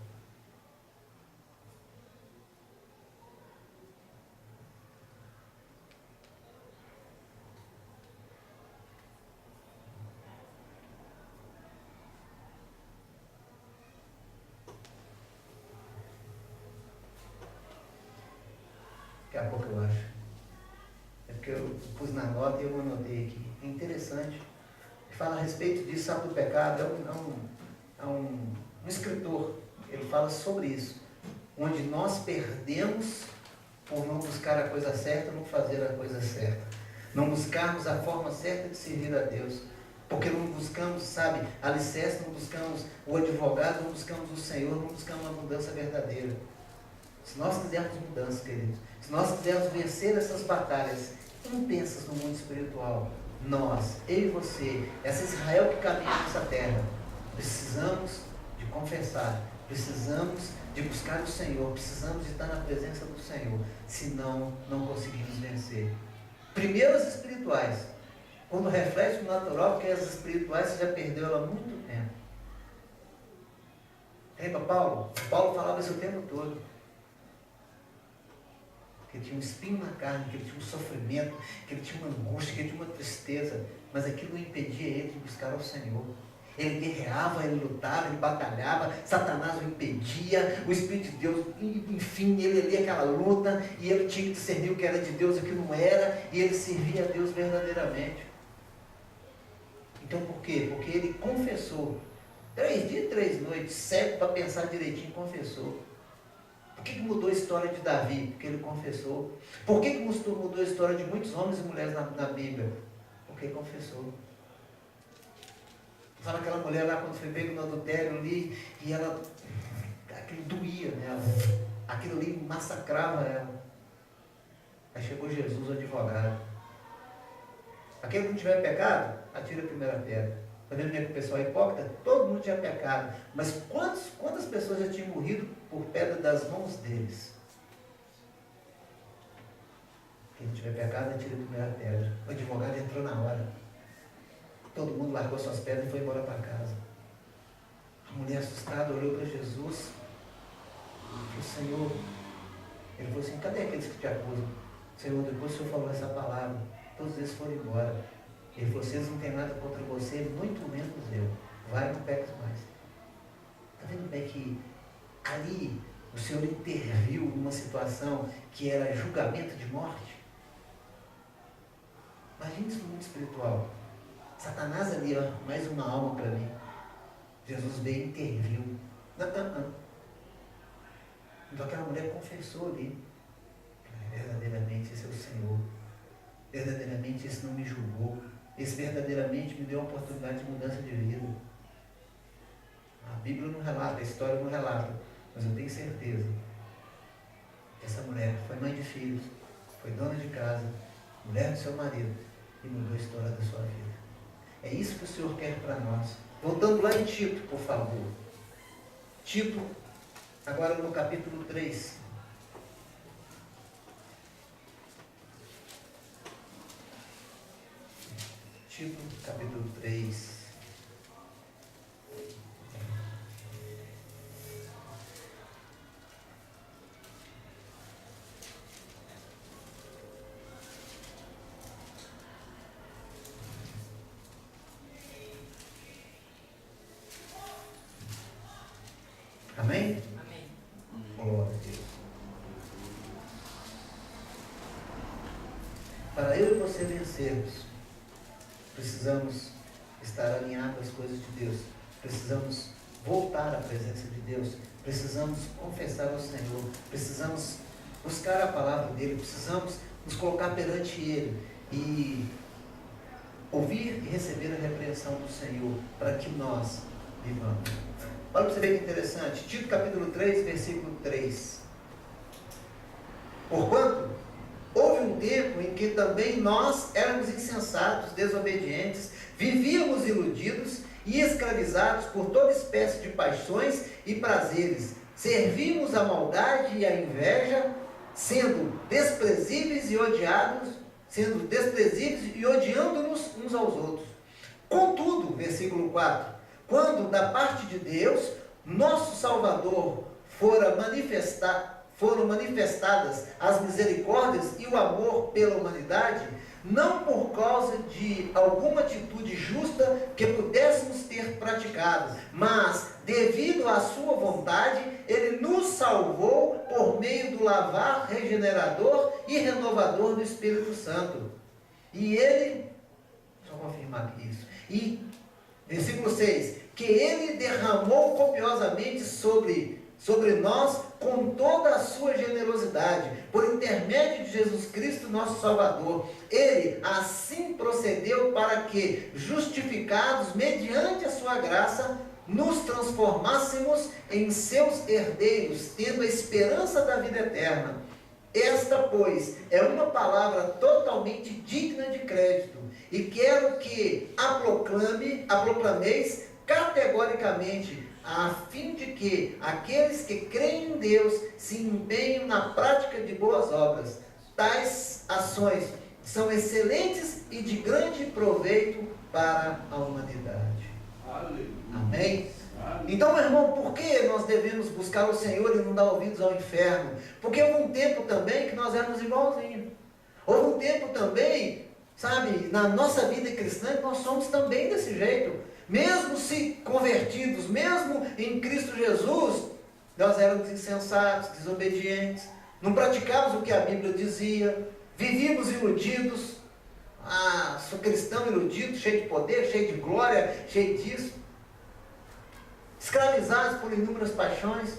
Speaker 1: Daqui a pouco eu acho. É porque eu pus na nota e eu anotei aqui. É interessante. Fala a respeito disso, sabe, do pecado. É um escritor. Ele fala sobre isso. Onde nós perdemos por não buscar a coisa certa, não fazer a coisa certa. Não buscarmos a forma certa de servir a Deus. Porque não buscamos, sabe, alicerce, não buscamos o advogado, não buscamos o Senhor, não buscamos uma mudança verdadeira. Se nós quisermos mudança, queridos, se nós quisermos vencer essas batalhas intensas no mundo espiritual, nós, eu e você, essa Israel que caminha nessa terra, precisamos de confessar, precisamos de buscar o Senhor, precisamos de estar na presença do Senhor, senão não conseguimos vencer. Primeiro as espirituais, quando reflete no natural, porque as espirituais você já perdeu ela há muito tempo. Lembra Paulo? Paulo falava isso o tempo todo. Que ele tinha um espinho na carne, que ele tinha um sofrimento, que ele tinha uma angústia, que ele tinha uma tristeza, mas aquilo não impedia ele de buscar ao Senhor. Ele guerreava, ele lutava, ele batalhava, Satanás o impedia, o Espírito de Deus, enfim, ele lia aquela luta, e ele tinha que discernir o que era de Deus e o que não era, e ele servia a Deus verdadeiramente. Então por quê? Porque ele confessou, 3 dias e 3 noites, cego para pensar direitinho, confessou. Por que mudou a história de Davi? Porque ele confessou. Por que mudou a história de muitos homens e mulheres na Bíblia? Porque ele confessou. Sabe aquela mulher lá quando foi pego no adultério ali, e ela, aquilo doía nela, aquilo ali massacrava ela. Aí chegou Jesus, o advogado. Aquele que não tiver pecado, atira a primeira pedra. Quando ele vem com o pessoal hipócrita, todo mundo tinha pecado. Mas quantas pessoas já tinham morrido por pedra das mãos deles? Quem não tiver pecado, atira a primeira pedra. O advogado entrou na hora. Todo mundo largou suas pedras e foi embora para casa. A mulher assustada olhou para Jesus. O Senhor, ele falou assim, cadê aqueles que te acusam? Senhor, depois que o Senhor falou essa palavra, todos eles foram embora. Ele falou, vocês não têm nada contra você, muito menos eu. Vai, não peques mais. Está vendo bem que ali o Senhor interviu numa situação que era julgamento de morte? Imagine isso no mundo espiritual. Satanás ali, ó, mais uma alma para mim. Jesus veio e interviu. Não. Então aquela mulher confessou ali. Verdadeiramente esse é o Senhor. Verdadeiramente esse não me julgou. Esse verdadeiramente me deu a oportunidade de mudança de vida. A Bíblia não relata, a história não relata. Mas eu tenho certeza que essa mulher foi mãe de filhos, foi dona de casa, mulher do seu marido e mudou a história da sua vida. É isso que o Senhor quer para nós. Voltando lá em Tito, por favor. Tito, agora no capítulo 3. Tito, capítulo 3. Amém?
Speaker 3: Amém.
Speaker 1: Glória a Deus. Para eu e você vencermos, precisamos estar alinhados às coisas de Deus. Precisamos voltar à presença de Deus. Precisamos confessar ao Senhor. Precisamos buscar a palavra dEle. Precisamos nos colocar perante Ele e ouvir e receber a repreensão do Senhor para que nós vivamos. Olha para você ver que interessante. Tito capítulo 3, versículo 3. Porquanto houve um tempo em que também nós éramos insensatos, desobedientes, vivíamos iludidos e escravizados por toda espécie de paixões e prazeres. Servimos a maldade e a inveja, sendo desprezíveis e odiando-nos uns aos outros. Contudo, versículo 4, quando da parte de Deus, nosso Salvador, foram manifestadas as misericórdias e o amor pela humanidade, não por causa de alguma atitude justa que pudéssemos ter praticado, mas devido à sua vontade, Ele nos salvou por meio do lavar regenerador e renovador do Espírito Santo. E Ele, só confirmar aqui isso, e versículo 6, que Ele derramou copiosamente sobre sobre nós com toda a sua generosidade, por intermédio de Jesus Cristo, nosso Salvador. Ele assim procedeu para que, justificados mediante a sua graça, nos transformássemos em seus herdeiros, tendo a esperança da vida eterna. Esta, pois, é uma palavra totalmente digna de crédito, e quero que a proclameis categoricamente, a fim de que aqueles que creem em Deus se empenhem na prática de boas obras. Tais ações são excelentes e de grande proveito para a humanidade.
Speaker 2: Aleluia.
Speaker 1: Amém?
Speaker 2: Aleluia.
Speaker 1: Então, meu irmão, por que nós devemos buscar o Senhor e não dar ouvidos ao inferno? Porque houve um tempo também que nós éramos igualzinhos. Houve um tempo também, sabe, na nossa vida cristã, que nós somos também desse jeito. Mesmo se convertidos, mesmo em Cristo Jesus, nós éramos insensatos, desobedientes, não praticávamos o que a Bíblia dizia, vivíamos iludidos. Ah, sou cristão iludido, cheio de poder, cheio de glória, cheio disso. Escravizados por inúmeras paixões.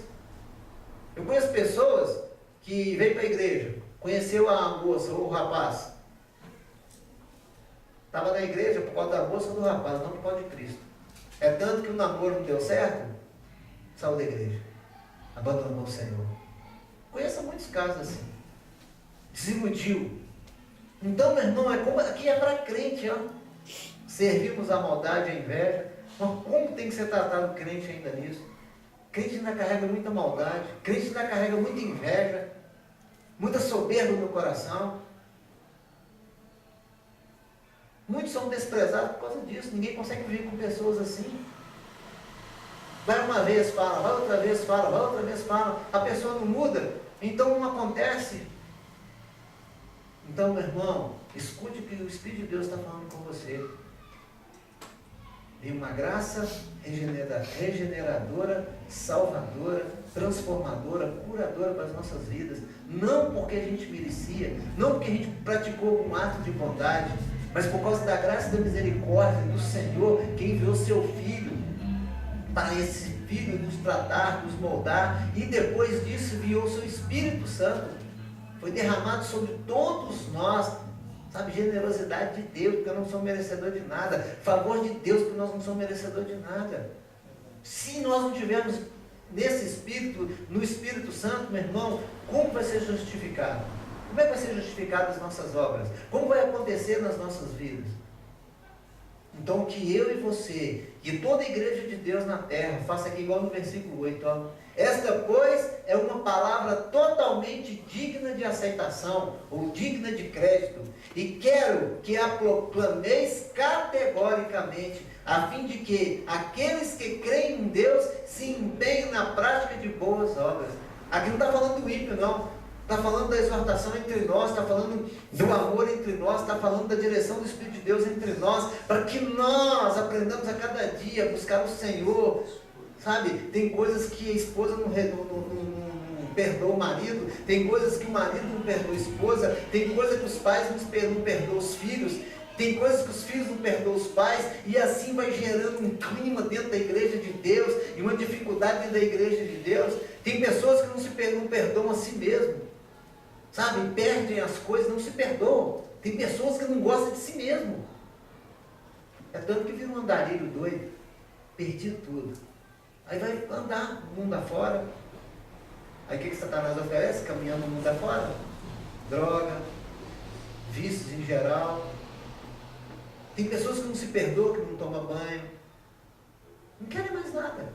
Speaker 1: Eu conheço pessoas que veio para a igreja, conheceu a moça ou o rapaz. Estava na igreja por causa da moça ou do rapaz, não por causa de Cristo. É tanto que o namoro não deu certo, saiu da igreja, abandonou o Senhor. Conheço muitos casos assim. Desiludiu. Então, meu irmão, aqui é para crente, ó. Servimos a maldade e a inveja. Mas como tem que ser tratado o crente ainda nisso? Crente ainda carrega muita maldade, crente ainda carrega muita inveja, muita soberba no coração. Muitos são desprezados por causa disso. Ninguém consegue viver com pessoas assim. Vai uma vez, fala, vai outra vez, fala, vai outra vez, fala. A pessoa não muda, então não acontece. Então, meu irmão, escute o que o Espírito de Deus está falando com você. Tem uma graça regeneradora, salvadora, transformadora, curadora para as nossas vidas. Não porque a gente merecia, não porque a gente praticou algum ato de bondade, mas por causa da graça e da misericórdia do Senhor, que enviou seu Filho para esse Filho nos tratar, nos moldar, e depois disso enviou seu Espírito Santo. Foi derramado sobre todos nós, sabe, generosidade de Deus, porque eu não sou merecedor de nada, favor de Deus, porque nós não somos merecedor de nada. Se nós não tivermos nesse Espírito, no Espírito Santo, meu irmão, como vai ser justificado? Como é que vai ser justificado as nossas obras? Como vai acontecer nas nossas vidas? Então, que eu e você, e toda a igreja de Deus na terra, faça aqui igual no versículo 8, ó. Esta, pois, é uma palavra totalmente digna de aceitação, ou digna de crédito, e quero que a proclameis categoricamente, a fim de que aqueles que creem em Deus se empenhem na prática de boas obras. Aqui não está falando do ímpio, não. Está falando da exortação entre nós, está falando do amor entre nós, está falando da direção do Espírito de Deus entre nós, para que nós aprendamos a cada dia a buscar o Senhor. Sabe, tem coisas que a esposa não perdoa o marido, tem coisas que o marido não perdoa a esposa, tem coisas que os pais não perdoam os filhos, tem coisas que os filhos não perdoam os pais, e assim vai gerando um clima dentro da igreja de Deus, e uma dificuldade dentro da igreja de Deus. Tem pessoas que não perdoam a si mesmo, sabe, perdem as coisas, não se perdoam. Tem pessoas que não gostam de si mesmo. É tanto que vira um andarilho doido, perdi tudo. Aí vai andar no mundo afora. Aí o que Satanás oferece? Caminhando no mundo afora? Droga, vícios em geral. Tem pessoas que não se perdoam, que não tomam banho. Não querem mais nada.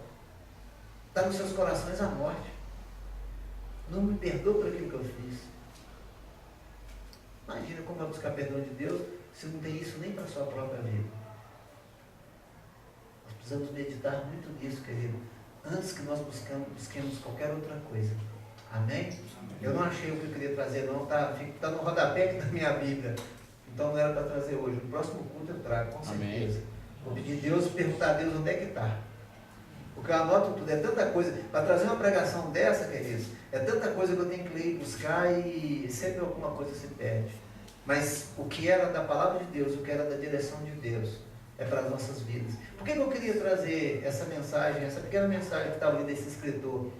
Speaker 1: Está nos seus corações a morte. Não me perdoa por aquilo que eu fiz. Imagina como vai buscar perdão de Deus se não tem isso nem para a sua própria vida. Nós precisamos meditar muito nisso, querido, antes que nós busquemos qualquer outra coisa. Amém? Eu não achei o que eu queria trazer, não. Está no rodapé aqui da minha Bíblia. Então não era para trazer hoje. No próximo culto eu trago, com certeza. Vou pedir a Deus, perguntar a Deus onde é que está. Porque eu anoto tudo, é tanta coisa. Para trazer uma pregação dessa, queridos, é tanta coisa que eu tenho que ir buscar e sempre alguma coisa se perde. Mas o que era da palavra de Deus, o que era da direção de Deus, é para as nossas vidas. Por que eu queria trazer essa mensagem, essa pequena mensagem que estava ali desse escritor?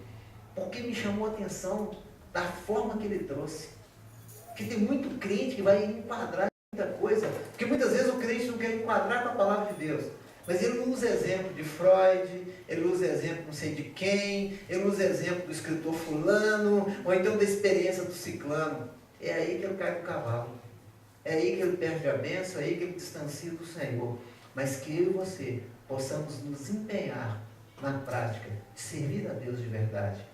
Speaker 1: porque me chamou a atenção da forma que ele trouxe. Porque tem muito crente que vai enquadrar muita coisa, porque muitas vezes o crente não quer enquadrar com a palavra de Deus. Mas ele usa exemplo de Freud, ele usa exemplo não sei de quem, ele usa exemplo do escritor fulano, ou então da experiência do ciclano. É aí que ele cai no cavalo. É aí que ele perde a bênção, é aí que ele distancia do Senhor. Mas que eu e você possamos nos empenhar na prática de servir a Deus de verdade.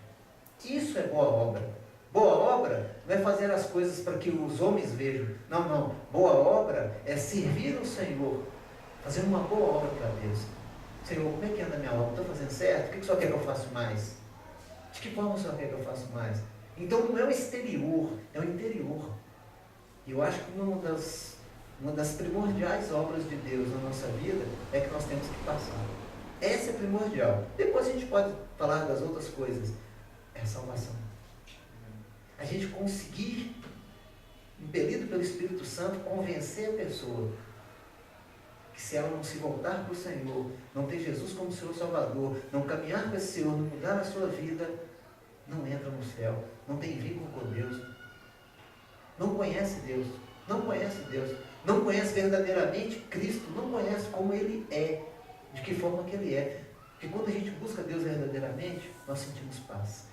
Speaker 1: Isso é boa obra. Boa obra não é fazer as coisas para que os homens vejam. Não, não. Boa obra é servir o Senhor. Fazer uma boa obra para Deus. Senhor, como é que anda a minha obra? Estou fazendo certo? O que o Senhor quer que eu faça mais? De que forma o Senhor quer que eu faça mais? Então não é o exterior, é o interior. E eu acho que uma das primordiais obras de Deus na nossa vida é que nós temos que passar. Essa é primordial. Depois a gente pode falar das outras coisas. É a salvação. A gente conseguir, impelido pelo Espírito Santo, convencer a pessoa que se ela não se voltar para o Senhor, não ter Jesus como Senhor Salvador, não caminhar com esse Senhor, não mudar a sua vida, não entra no céu, não tem vínculo com Deus, não conhece Deus, não conhece Deus, não conhece verdadeiramente Cristo, não conhece como Ele é, de que forma que Ele é. Porque quando a gente busca Deus verdadeiramente, nós sentimos paz.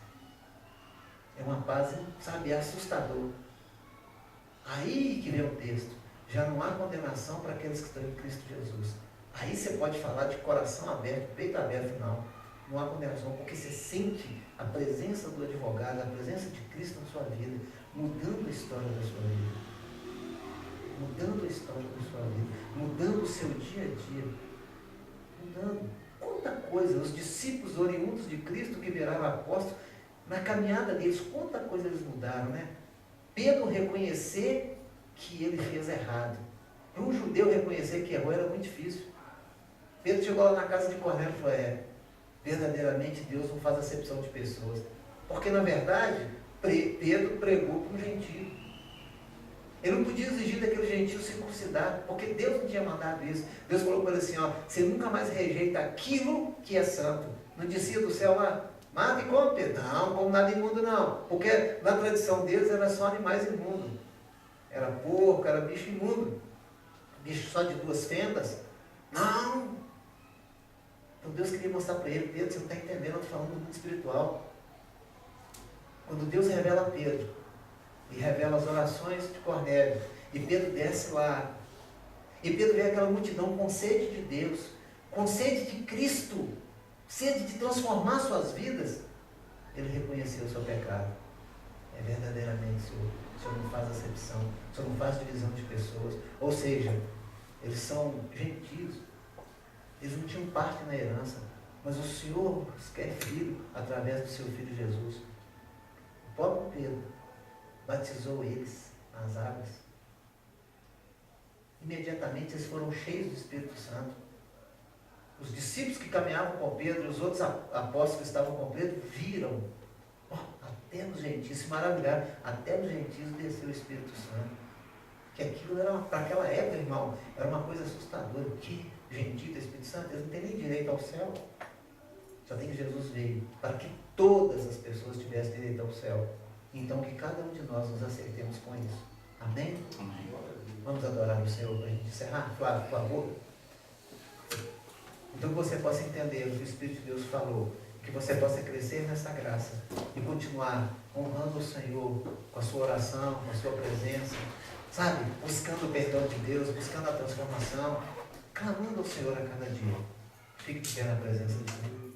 Speaker 1: É uma paz, sabe, assustador. Aí que vem o texto. Já não há condenação para aqueles que estão em Cristo Jesus. Aí você pode falar de coração aberto, peito aberto, não. Não há condenação, porque você sente a presença do advogado, a presença de Cristo na sua vida, mudando a história da sua vida. Mudando a história da sua vida. Mudando o seu dia a dia. Mudando. Quanta coisa, os discípulos oriundos de Cristo que viraram apóstolos, na caminhada deles, quanta coisa eles mudaram, né? Pedro reconhecer que ele fez errado. Para um judeu reconhecer que errou era muito difícil. Pedro chegou lá na casa de Cornélio e falou, verdadeiramente Deus não faz acepção de pessoas. Porque na verdade, Pedro pregou para um gentio. Ele não podia exigir daquele gentio circuncidar, porque Deus não tinha mandado isso. Deus falou para ele assim, você nunca mais rejeita aquilo que é santo. Não descia do céu lá, mata e come, Pedro. Não, como nada imundo não. Porque na tradição deles era só animais imundos. Era porco, era bicho imundo. Bicho só de 2 fendas. Não! Então Deus queria mostrar para ele, Pedro, você não está entendendo, eu estou falando do mundo espiritual. Quando Deus revela a Pedro, e revela as orações de Cornélio, e Pedro desce lá, e Pedro vê aquela multidão com sede de Deus, com sede de Cristo, sede de transformar suas vidas, ele reconheceu o seu pecado. É verdadeiramente, Senhor. O Senhor não faz acepção, o Senhor não faz divisão de pessoas. Ou seja, eles são gentios, eles não tinham parte na herança, mas o Senhor os quer filho através do seu Filho Jesus. O próprio Pedro batizou eles nas águas. Imediatamente eles foram cheios do Espírito Santo. Os discípulos que caminhavam com Pedro, os outros apóstolos que estavam com Pedro, viram. Até nos gentios, se maravilharam, até nos gentios desceu o Espírito Santo. Que aquilo era, para aquela época, irmão, era uma coisa assustadora. Que gentio do Espírito Santo, eles não têm nem direito ao céu. Só tem que Jesus veio para que todas as pessoas tivessem direito ao céu. Então que cada um de nós nos acertemos com isso. Amém?
Speaker 2: Amém.
Speaker 1: Vamos adorar o Senhor para a gente encerrar? Flávio, por favor. Então que você possa entender o que o Espírito de Deus falou. Que você possa crescer nessa graça e continuar honrando o Senhor com a sua oração, com a sua presença, sabe? Buscando o perdão de Deus, buscando a transformação, clamando ao Senhor a cada dia. Fique de pé na presença de Deus.